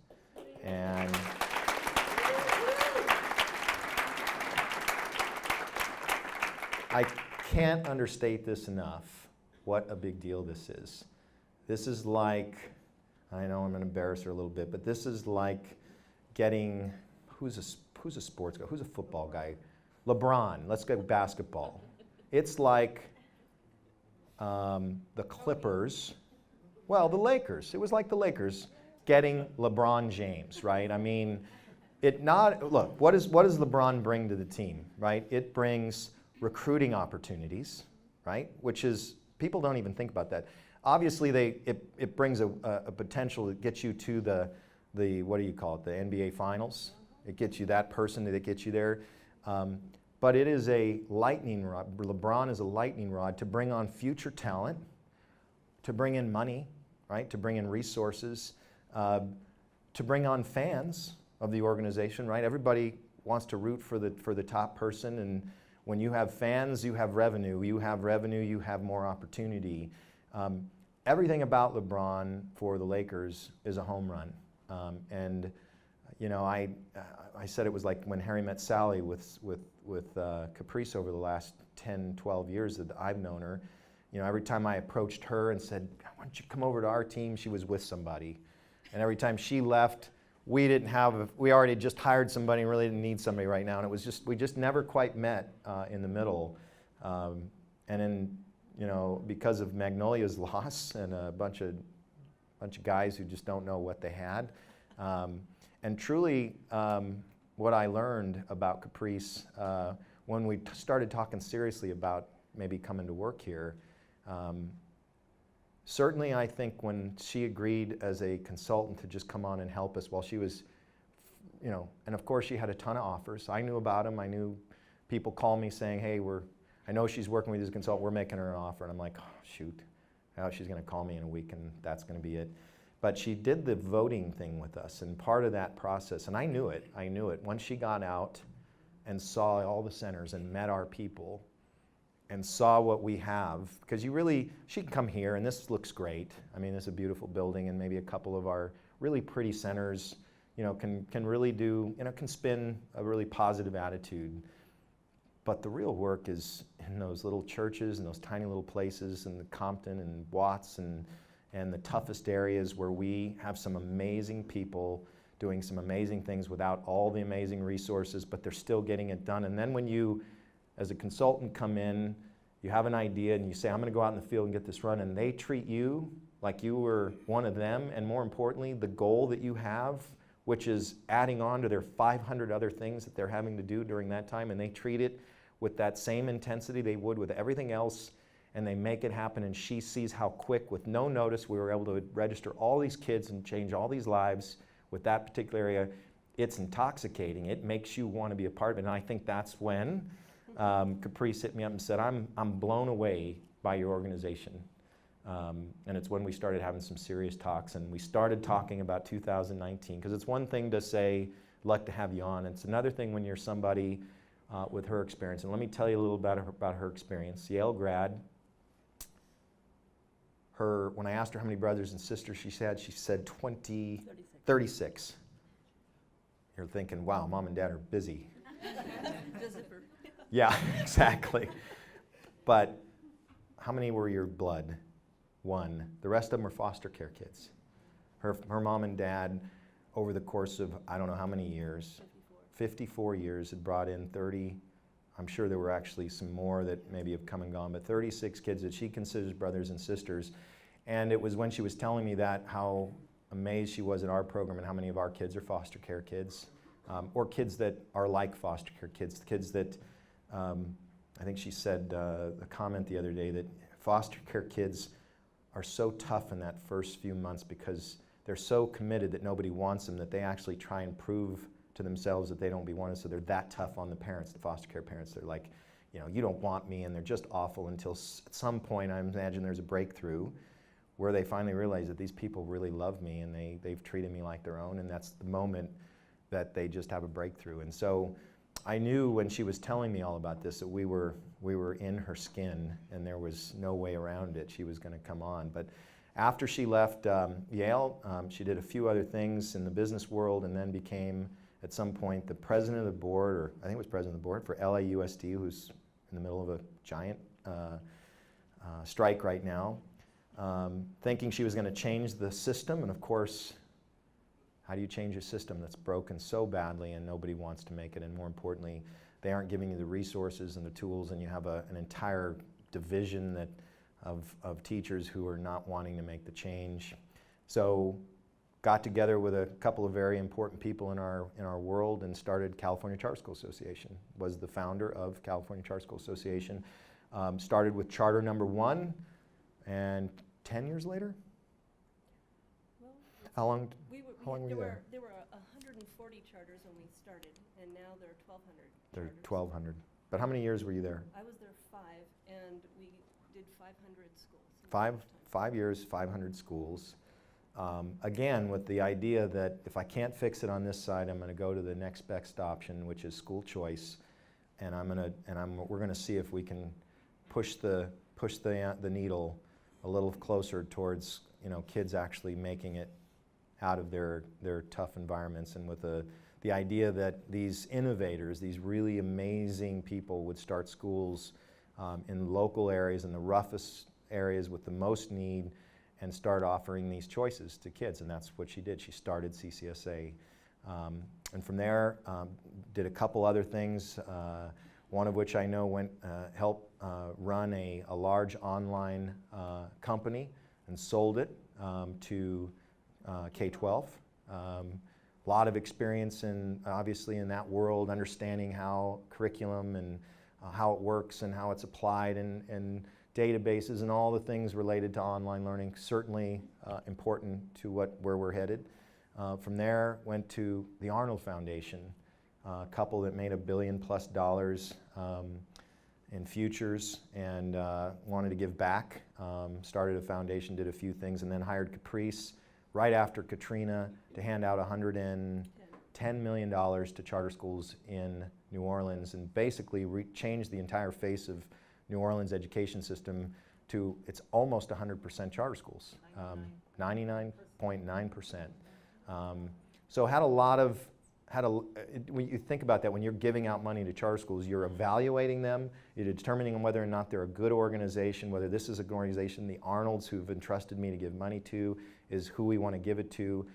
And I can't understate this enough. what a big deal this is. This is like, I know I'm going to embarrass her a little bit, but this is like getting, who's a sports guy? Who's a football guy? LeBron. Let's go basketball. It's like the Clippers. Well, the Lakers. It was like the Lakers getting LeBron James, right? I mean, look, what does LeBron bring to the team, right? It brings recruiting opportunities, right? Which is, people don't even think about that. Obviously, it brings a potential that gets you to the what do you call it, the NBA Finals. It gets you that person that gets you there. But it is a lightning rod. LeBron is a lightning rod to bring on future talent, to bring in money, right? To bring in resources, to bring on fans of the organization, right? Everybody wants to root for the top person, and when you have fans, you have revenue. You have revenue, you have more opportunity. Everything about LeBron for the Lakers is a home run. And you know, I said it was like when Harry met Sally with Caprice over the last 10, 12 years that I've known her. You know, every time I approached her and said, why don't you come over to our team, she was with somebody. And every time she left, we already just hired somebody and really didn't need somebody right now. And it was just, we just never quite met in the middle. And then, you know, because of Magnolia's loss and a bunch of guys who just don't know what they had. And truly, what I learned about Caprice when we started talking seriously about maybe coming to work here, certainly I think when she agreed as a consultant to just come on and help us while she was, you know, and of course she had a ton of offers. I knew about them. I knew people call me saying, hey, I know she's working with you as a consultant, we're making her an offer. And I'm like, oh, shoot, she's going to call me in a week and that's going to be it. But she did the voting thing with us, and part of that process, and I knew it. Once she got out and saw all the centers and met our people and saw what we have, because she can come here and this looks great. I mean, it's a beautiful building and maybe a couple of our really pretty centers, you know, can really do, you know, can spin a really positive attitude. But the real work is in those little churches and those tiny little places in the Compton and Watts and the toughest areas where we have some amazing people doing some amazing things without all the amazing resources, but they're still getting it done. And then when you, as a consultant, come in, you have an idea and you say, I'm going to go out in the field and get this run, and they treat you like you were one of them, and more importantly, the goal that you have, which is adding on to their 500 other things that they're having to do during that time, and they treat it with that same intensity they would with everything else, and they make it happen, and she sees how quick, with no notice, we were able to register all these kids and change all these lives with that particular area. It's intoxicating. It makes you want to be a part of it, and I think that's when Caprice hit me up and said, I'm blown away by your organization. And it's when we started having some serious talks, and we started talking about 2019, because it's one thing to say, I'd like to have you on. It's another thing when you're somebody with her experience. And let me tell you a little about her experience. Yale grad. When I asked her how many brothers and sisters she said 36. You're thinking, wow, mom and dad are busy. Visitor. Yeah, exactly. But how many were your blood? 1. The rest of them were foster care kids. Her mom and dad, over the course of I don't know how many years, 54 years, had brought in 30. I'm sure there were actually some more that maybe have come and gone, but 36 kids that she considers brothers and sisters. And it was when she was telling me that how amazed she was at our program and how many of our kids are foster care kids, or kids that are like foster care kids, kids that, I think she said a comment the other day that foster care kids are so tough in that first few months because they're so committed that nobody wants them that they actually try and prove to themselves that they don't be wanted, so they're that tough on the parents, the foster care parents. They're like, you know, you don't want me, and they're just awful until at some point, I imagine there's a breakthrough where they finally realize that these people really love me and they've treated me like their own, and that's the moment that they just have a breakthrough. And so I knew when she was telling me all about this that we were in her skin and there was no way around it. She was going to come on. But after she left Yale, she did a few other things in the business world and then became, at some point, the president of the board, or I think it was president of the board for LAUSD, who's in the middle of a giant strike right now, thinking she was going to change the system. And of course, how do you change a system that's broken so badly and nobody wants to make it? And more importantly, they aren't giving you the resources and the tools, and you have an entire division of teachers who are not wanting to make the change. So got together with a couple of very important people in our world and started California Charter School Association. Was the founder of California Charter School Association. Started with charter number 1, and 10 years later? Well, How long? How long were there you were, there? there were 140 charters when we started, and now there are 1,200 There are charters. 1,200. But how many years were you there? I was there 5, and we did 500 schools. in that Five, time. 5 years, 500 schools. Again, with the idea that if I can't fix it on this side, I'm going to go to the next best option, which is school choice, and we're going to see if we can push the needle a little closer towards kids actually making it out of their tough environments, and with the idea that these innovators, these really amazing people, would start schools in local areas, in the roughest areas with the most need, and start offering these choices to kids. And that's what she did. She started CCSA. And from there, did a couple other things, one of which I know helped run a large online company and sold it to K-12. A lot of experience obviously in that world, understanding how curriculum and how it works and how it's applied, and databases and all the things related to online learning, certainly important to where we're headed. From there, went to the Arnold Foundation, a couple that made $1 billion+ in futures, and wanted to give back. Started a foundation, did a few things, and then hired Caprice right after Katrina to hand out $110 million to charter schools in New Orleans, and basically changed the entire face of New Orleans education system to it's almost 100% charter schools, 99.9%. So had a lot of, when you think about that, when you're giving out money to charter schools, you're evaluating them, you're determining whether or not they're a good organization, whether this is an organization, the Arnolds who've entrusted me to give money to, is who we want to give it to,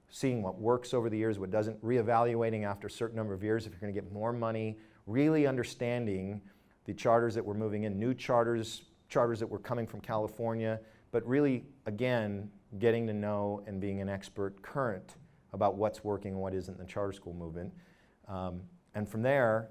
seeing what works over the years, what doesn't, reevaluating after a certain number of years if you're going to get more money, really understanding the charters that were moving in, new charters that were coming from California, but really, again, getting to know and being an expert current about what's working and what isn't in the charter school movement. And from there,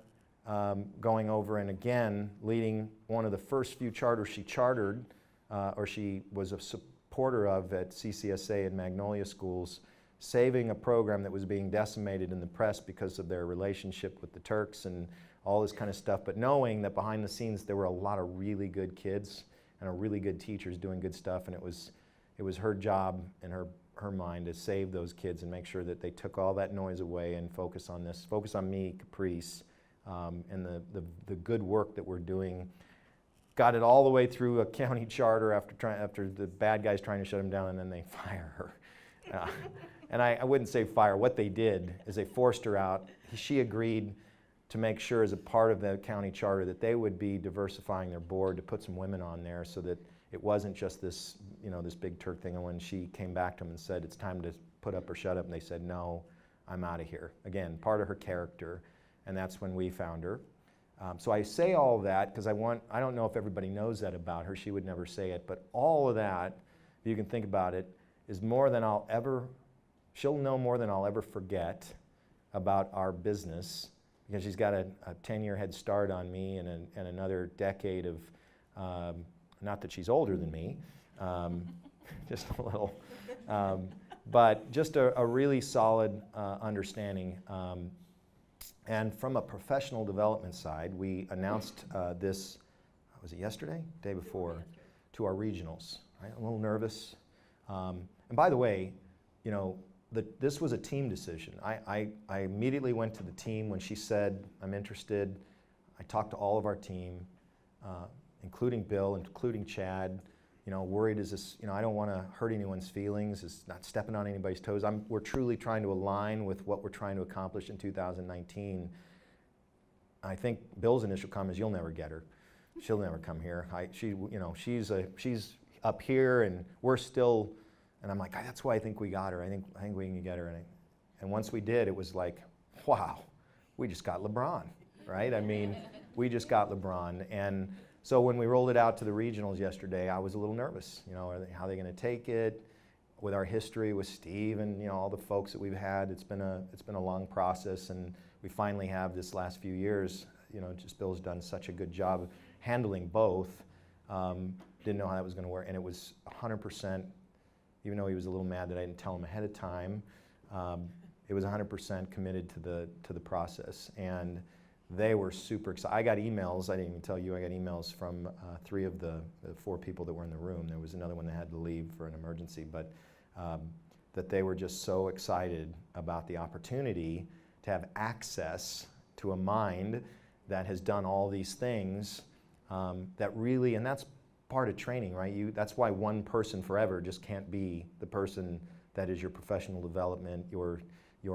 going over and again, leading one of the first few charters she chartered, or she was a supporter of at CCSA and Magnolia Schools, saving a program that was being decimated in the press because of their relationship with the Turks and all this kind of stuff, but knowing that behind the scenes there were a lot of really good kids and really good teachers doing good stuff, and it was her job in her mind to save those kids and make sure that they took all that noise away and focus on me, Caprice, and the good work that we're doing. Got it all the way through a county charter after the bad guys trying to shut them down, and then they fire her. And I wouldn't say fire. What they did is they forced her out. She agreed to make sure as a part of the county charter that they would be diversifying their board, to put some women on there so that it wasn't just this, this big Turk thing. And when she came back to them and said, it's time to put up or shut up, and they said, no, I'm out of here. Again, part of her character, and that's when we found her. So I say all of that because I don't know if everybody knows that about her. She would never say it, but all of that, if you can think about it, is more than she'll know more than I'll ever forget about our business, because she's got a 10-year head start on me and another decade of, not that she's older than me, just a little, but just a really solid understanding. And from a professional development side, we announced this, was it yesterday? Day before, to our regionals, right? A little nervous. And by the way, this was a team decision. I immediately went to the team when she said, I'm interested. I talked to all of our team, including Bill, including Chad, worried is this, I don't want to hurt anyone's feelings, it's not stepping on anybody's toes. We're truly trying to align with what we're trying to accomplish in 2019. I think Bill's initial comment is, you'll never get her. she'll never come here. She's up here, and we're still. And I'm like, that's why I think we got her. I think we can get her. And once we did, it was like, wow, we just got LeBron, right? I mean, we just got LeBron. And so when we rolled it out to the regionals yesterday, I was a little nervous. How are they going to take it? With our history with Steve and all the folks that we've had, it's been a long process, and we finally have this last few years. Just Bill's done such a good job handling both. Didn't know how that was going to work, and it was 100%. Even though he was a little mad that I didn't tell him ahead of time, it was 100% committed to the process, and they were super excited. I got emails. I didn't even tell you. I got emails from 3 of the 4 people that were in the room. There was another one that had to leave for an emergency, but that they were just so excited about the opportunity to have access to a mind that has done all these things that really, and that's part of training, right? That's why one person forever just can't be the person that is your professional development, your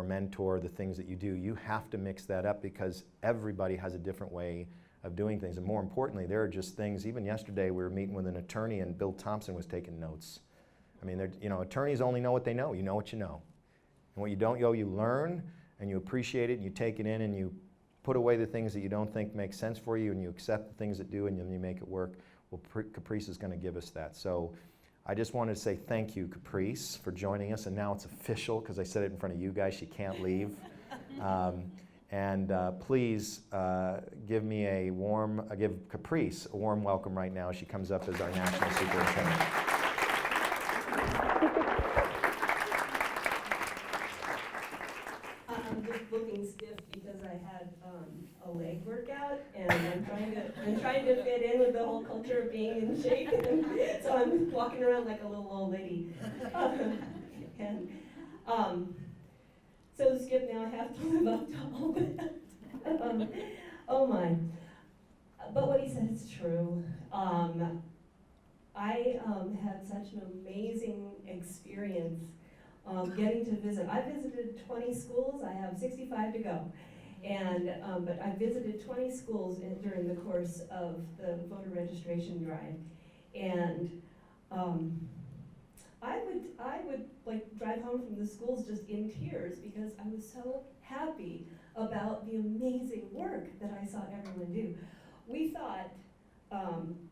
mentor, the things that you do. You have to mix that up because everybody has a different way of doing things. And more importantly, there are just things, even yesterday we were meeting with an attorney and Bill Thompson was taking notes. I mean, attorneys only know what they know. You know what you know. And what you don't know, you learn and you appreciate it and you take it in and you put away the things that you don't think make sense for you and you accept the things that do and then you make it work. Well, Caprice is going to give us that. So I just wanted to say thank you, Caprice, for joining us. And now it's official because I said it in front of you guys. She can't leave. Please give Caprice a warm welcome right now as she comes up as our national superintendent. I'm just looking stiff because I had a leg workout and I'm trying to fit in with the whole culture of being in shape. So I'm walking around like a little old lady. So Skip, now I have to live up to all that. Oh my. But what he said is true. I had such an amazing experience getting to visit. I visited 20 schools. I have 65 to go. But I visited 20 schools during the course of the voter registration drive. And I would like drive home from the schools just in tears because I was so happy about the amazing work that I saw everyone do. We thought,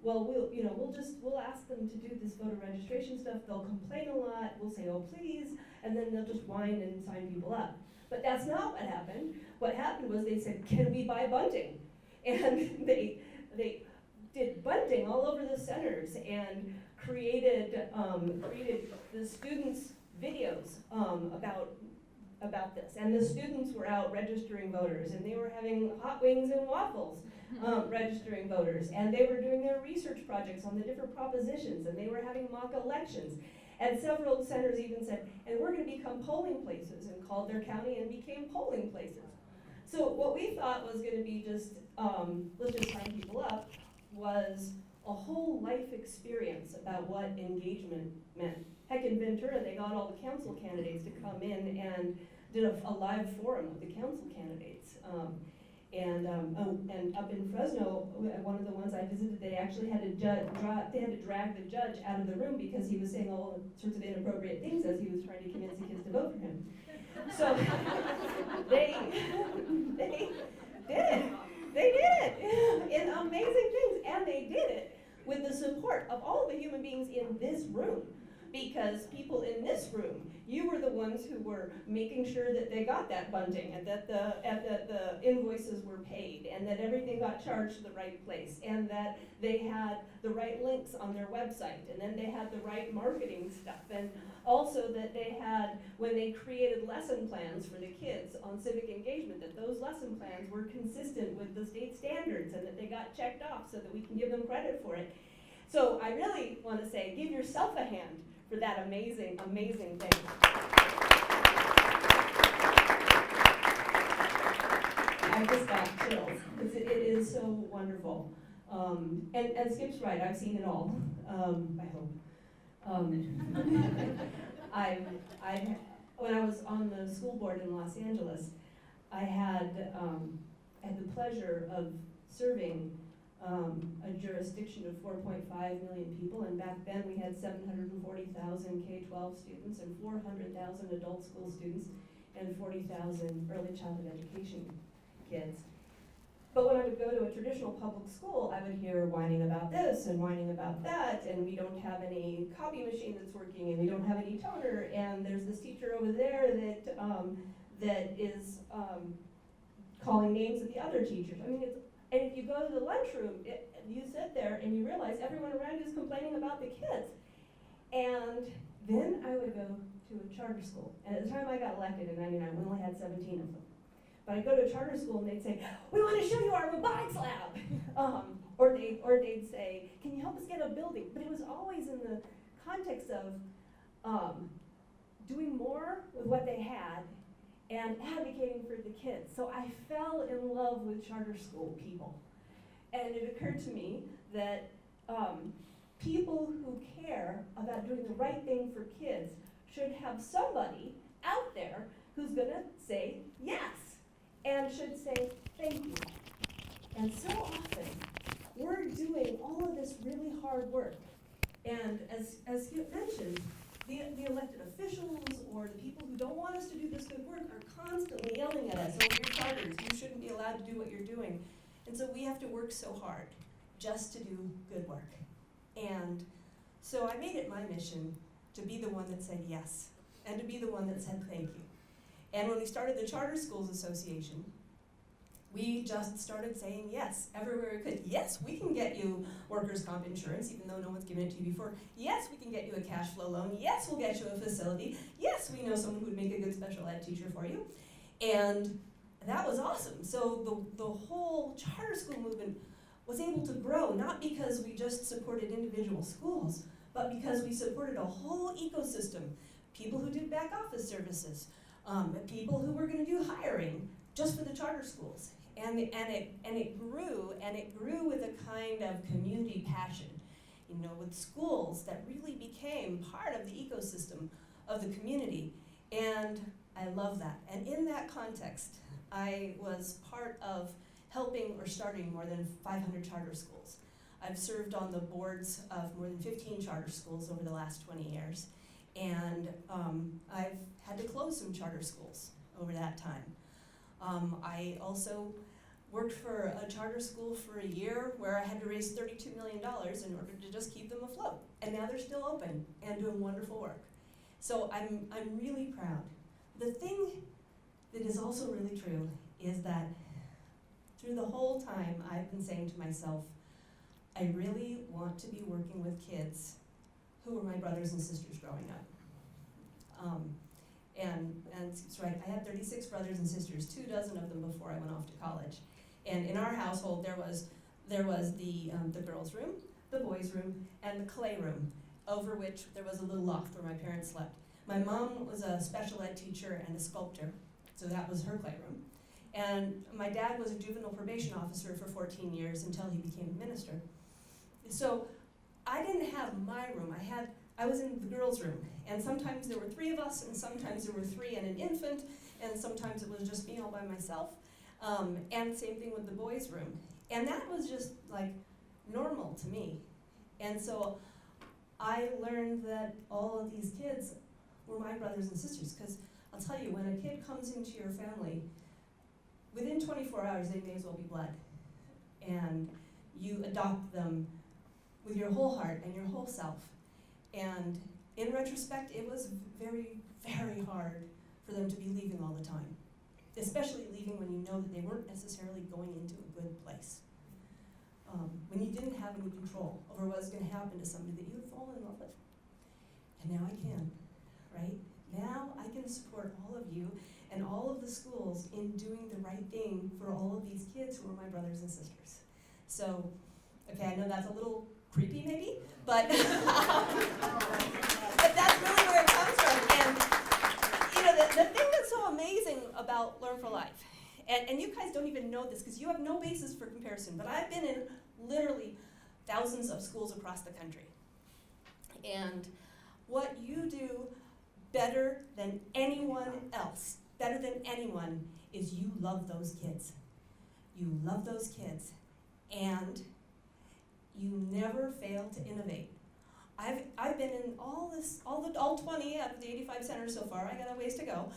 we'll ask them to do this voter registration stuff. They'll complain a lot. We'll say, oh, please, and then they'll just whine and sign people up. But that's not what happened. What happened was they said, can we buy bunting? And they did bunting all over the centers and created the students' videos about this. And the students were out registering voters, and they were having hot wings and waffles registering voters. And they were doing their research projects on the different propositions, and they were having mock elections. And several centers even said, and we're going to become polling places, and called their county and became polling places. So what we thought was going to be just, let's just sign people up, was a whole life experience about what engagement meant. Heck, in Ventura, they got all the council candidates to come in and did a live forum with the council candidates. And up in Fresno, one of the ones I visited, they actually had to drag the judge out of the room because he was saying all sorts of inappropriate things as he was trying to convince the kids to vote for him. So they did it. They did it in amazing things, and they did it with the support of all the human beings in this room. Because people in this room, you were the ones who were making sure that they got that bunting and that the invoices were paid and that everything got charged to the right place and that they had the right links on their website and then they had the right marketing stuff, and also that they had, when they created lesson plans for the kids on civic engagement, that those lesson plans were consistent with the state standards and that they got checked off so that we can give them credit for it. So I really want to say, give yourself a hand for that amazing, amazing thing. I just got chills, because it is so wonderful. And Skip's right, I've seen it all, I hope. When I was on the school board in Los Angeles, I had the pleasure of serving a jurisdiction of 4.5 million people, and back then we had 740,000 K-12 students and 400,000 adult school students and 40,000 early childhood education kids. But when I would go to a traditional public school, I would hear whining about this and whining about that, and we don't have any copy machine that's working, and we don't have any toner, and there's this teacher over there that is calling names of the other teachers. I mean, and if you go to the lunchroom, you sit there and you realize everyone around you is complaining about the kids. And then I would go to a charter school, and at the time I got elected in '99, we only had 17 of them. But I'd go to a charter school and they'd say, "We want to show you our robotics lab," or they'd say, "Can you help us get a building?" But it was always in the context of doing more with what they had and advocating for the kids. So I fell in love with charter school people, and it occurred to me that people who care about doing the right thing for kids should have somebody out there who's going to say yes. And should say, thank you. And so often, we're doing all of this really hard work. And as you mentioned, the elected officials or the people who don't want us to do this good work are constantly yelling at us, "Oh, you're charters, you shouldn't be allowed to do what you're doing." And so we have to work so hard just to do good work. And so I made it my mission to be the one that said yes, and to be the one that said thank you. And when we started the Charter Schools Association, we just started saying yes everywhere we could. Yes, we can get you workers' comp insurance, even though no one's given it to you before. Yes, we can get you a cash flow loan. Yes, we'll get you a facility. Yes, we know someone who would make a good special ed teacher for you. And that was awesome. So the whole charter school movement was able to grow, not because we just supported individual schools, but because we supported a whole ecosystem. People who did back office services, people who were going to do hiring just for the charter schools. And it grew with a kind of community passion, you know, with schools that really became part of the ecosystem of the community. And I love that. And in that context, I was part of helping or starting more than 500 charter schools. I've served on the boards of more than 15 charter schools over the last 20 years. And I've had to close some charter schools over that time. I also worked for a charter school for a year where I had to raise $32 million in order to just keep them afloat. And now they're still open and doing wonderful work. So I'm really proud. The thing that is also really true is that through the whole time I've been saying to myself, I really want to be working with kids who were my brothers and sisters growing up. And it's right, I had 36 brothers and sisters, 24 of them before I went off to college. And in our household, there was the girls' room, the boys' room, and the clay room, over which there was a little loft where my parents slept. My mom was a special ed teacher and a sculptor, so that was her clay room. And my dad was a juvenile probation officer for 14 years until he became a minister. So I didn't have my room. I was in the girls' room, and sometimes there were 3 of us, and sometimes there were 3 and an infant, and sometimes it was just me all by myself. And same thing with the boys' room. And that was just like normal to me. And so I learned that all of these kids were my brothers and sisters, because I'll tell you, when a kid comes into your family, within 24 hours they may as well be blood. And you adopt them with your whole heart and your whole self. And in retrospect, it was very, very hard for them to be leaving all the time, especially leaving when you know that they weren't necessarily going into a good place. When you didn't have any control over what was going to happen to somebody that you had fallen in love with. And now I can, right? Now I can support all of you and all of the schools in doing the right thing for all of these kids who are my brothers and sisters. So, okay, I know that's a little creepy maybe, but, but that's really where it comes from. And you know, the thing that's so amazing about Learn for Life, and you guys don't even know this because you have no basis for comparison, but I've been in literally thousands of schools across the country. And what you do better than anyone else, better than anyone, is you love those kids. You love those kids, and you never fail to innovate. I've been in all 20 out of the 85 centers so far. I got a ways to go.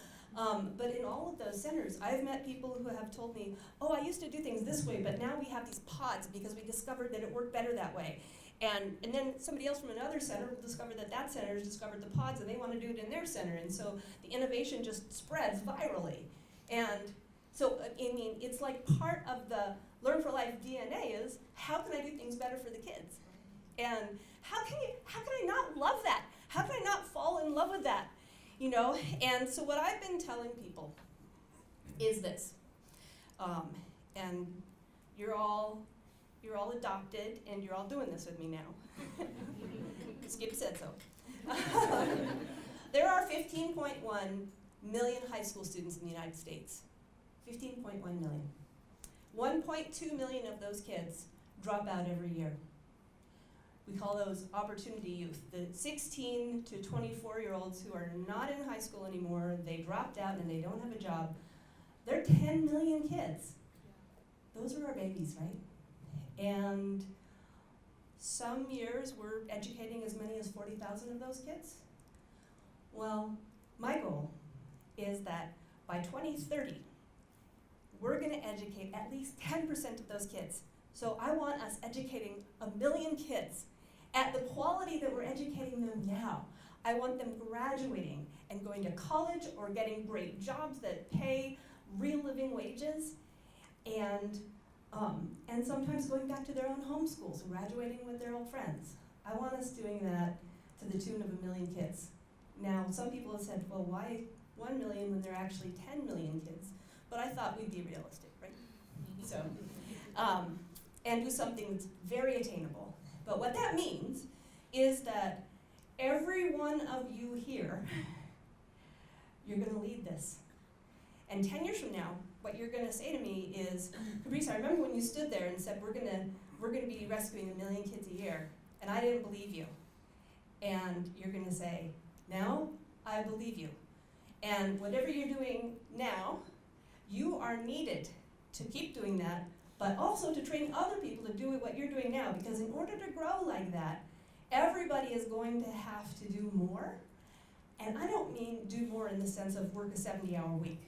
But in all of those centers, I've met people who have told me, oh, I used to do things this way, but now we have these pods because we discovered that it worked better that way. And then somebody else from another center will discover that center has discovered the pods and they want to do it in their center. And so the innovation just spreads virally. And so, I mean, it's like part of the Learn for Life DNA is, how can I do things better for the kids? And how can I not love that? How can I not fall in love with that? You know, and so what I've been telling people is this, and you're all adopted, and you're all doing this with me now. Skip said so. There are 15.1 million high school students in the United States. 15.1 million. 1.2 million of those kids drop out every year. We call those opportunity youth, the 16 to 24-year-olds who are not in high school anymore, they dropped out and they don't have a job. They're 10 million kids. Those are our babies, right? And some years we're educating as many as 40,000 of those kids. Well, my goal is that by 2030, we're gonna educate at least 10% of those kids. So I want us educating 1 million kids at the quality that we're educating them now. I want them graduating and going to college or getting great jobs that pay real living wages, and sometimes going back to their own home schools and graduating with their old friends. I want us doing that to the tune of 1 million kids. Now, some people have said, well, why 1 million when there are actually 10 million kids? But I thought we'd be realistic, right? So, and do something that's very attainable. But what that means is that every one of you here, you're gonna lead this. And 10 years from now, what you're gonna say to me is, Caprice, I remember when you stood there and said, we're gonna be rescuing 1 million kids a year, and I didn't believe you. And you're gonna say, now I believe you. And whatever you're doing now, you are needed to keep doing that, but also to train other people to do what you're doing now, because in order to grow like that, everybody is going to have to do more. And I don't mean do more in the sense of work a 70-hour week.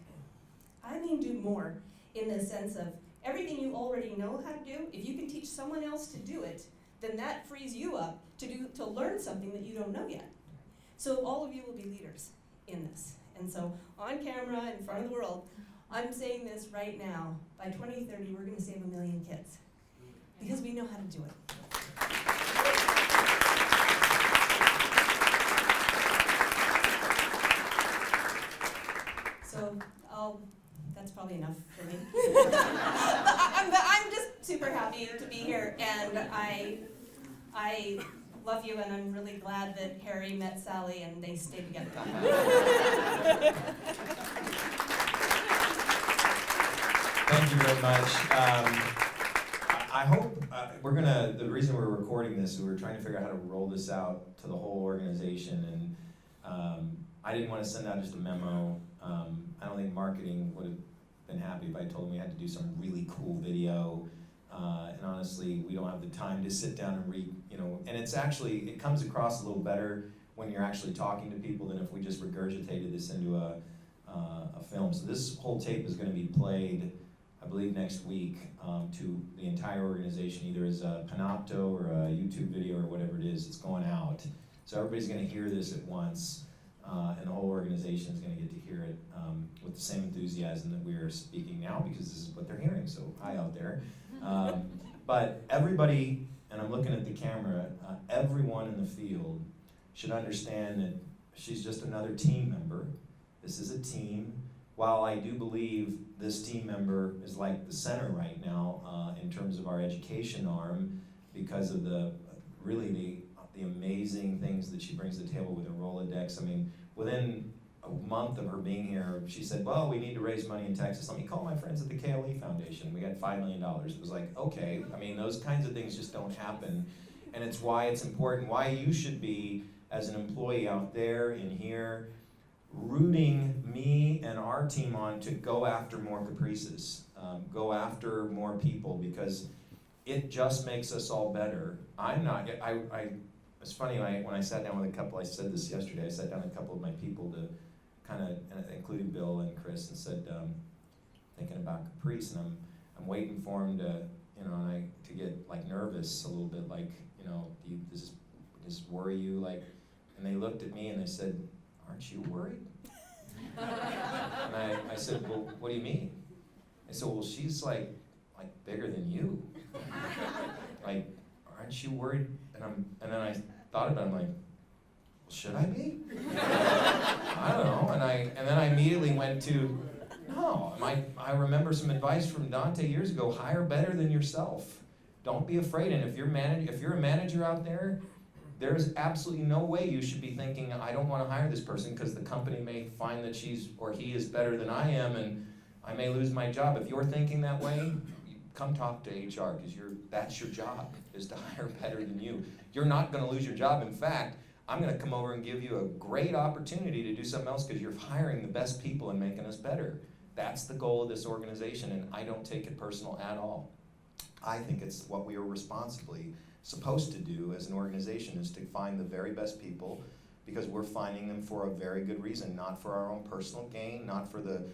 I mean do more in the sense of everything you already know how to do, if you can teach someone else to do it, then that frees you up to learn something that you don't know yet. So all of you will be leaders in this. And so on camera, in front of the world, I'm saying this right now, by 2030, we're gonna save 1 million kids, because we know how to do it. So that's probably enough for me. But I'm just super happy to be here, and I love you, and I'm really glad that Harry met Sally and they stayed together. Thank you very much. I hope the reason we're recording this is we're trying to figure out how to roll this out to the whole organization, and I didn't want to send out just a memo. I don't think marketing would have been happy if I told them we had to do some really cool video, and honestly, we don't have the time to sit down and read, and it comes across a little better when you're actually talking to people than if we just regurgitated this into a film. So this whole tape is going to be played, I believe, next week to the entire organization, either as a Panopto or a YouTube video or whatever it is. It's going out. So everybody's going to hear this at once, and the whole organization is going to get to hear it with the same enthusiasm that we are speaking now, because this is what they're hearing. So hi out there. But everybody, and I'm looking at the camera, everyone in the field should understand that she's just another team member. This is a team. While I do believe this team member is like the center right now in terms of our education arm, because of the amazing things that she brings to the table with her Rolodex. I mean, within a month of her being here, she said, well, we need to raise money in Texas. Let me call my friends at the KLE Foundation. We got $5 million. It was like, okay. I mean, those kinds of things just don't happen. And it's why it's important, why you should be, as an employee out there in here, rooting me and our team on to go after more Caprices, go after more people, because it just makes us all better. I'm not, it's funny, when I sat down with a couple, I said this yesterday, I sat down with a couple of my people to kind of, including Bill and Chris, and said, thinking about Caprice, and I'm waiting for him to, to get like nervous a little bit, like, does this worry you, like, and they looked at me and they said, aren't you worried? And I said, well, what do you mean? I said, well, she's like bigger than you. Like, aren't you worried? And then I thought about it, I'm like, well, should I be? I don't know. And then I immediately went to, no. I remember some advice from Dante years ago, hire better than yourself. Don't be afraid. And if you're a manager out there, there is absolutely no way you should be thinking, I don't want to hire this person because the company may find that she's or he is better than I am and I may lose my job. If you're thinking that way, come talk to HR, because that's your job, is to hire better than you. You're not going to lose your job. In fact, I'm going to come over and give you a great opportunity to do something else because you're hiring the best people and making us better. That's the goal of this organization, and I don't take it personal at all. I think it's what we are responsibly supposed to do as an organization, is to find the very best people, because we're finding them for a very good reason, not for our own personal gain, not for the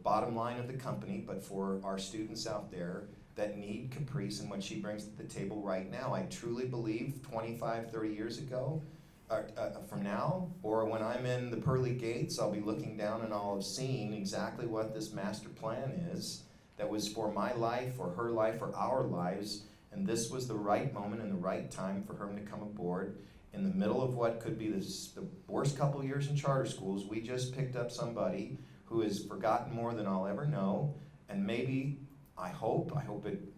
bottom line of the company, but for our students out there that need Caprice and what she brings to the table right now. I truly believe 25, 30 years ago, from now, or when I'm in the pearly gates, I'll be looking down and I'll have seen exactly what this master plan is that was for my life or her life or our lives, and this was the right moment and the right time for her to come aboard. In the middle of what could be the worst couple of years in charter schools, we just picked up somebody who has forgotten more than I'll ever know, and maybe, I hope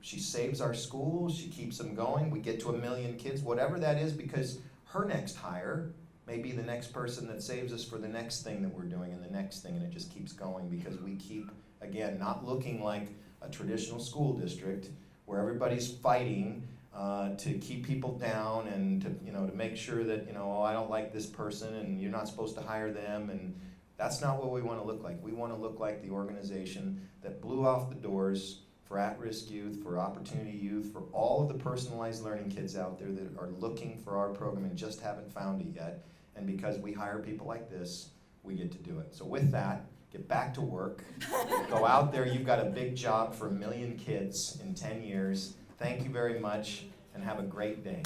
she saves our schools, she keeps them going, we get to 1 million kids, whatever that is, because her next hire may be the next person that saves us for the next thing that we're doing and the next thing, and it just keeps going because we keep, again, not looking like a traditional school district where everybody's fighting to keep people down and to make sure that, oh, I don't like this person and you're not supposed to hire them, and that's not what we want to look like. We want to look like the organization that blew off the doors for at-risk youth, for opportunity youth, for all of the personalized learning kids out there that are looking for our program and just haven't found it yet. And because we hire people like this, we get to do it. So with that, get back to work. Go out there. You've got a big job for 1 million kids in 10 years. Thank you very much, and have a great day.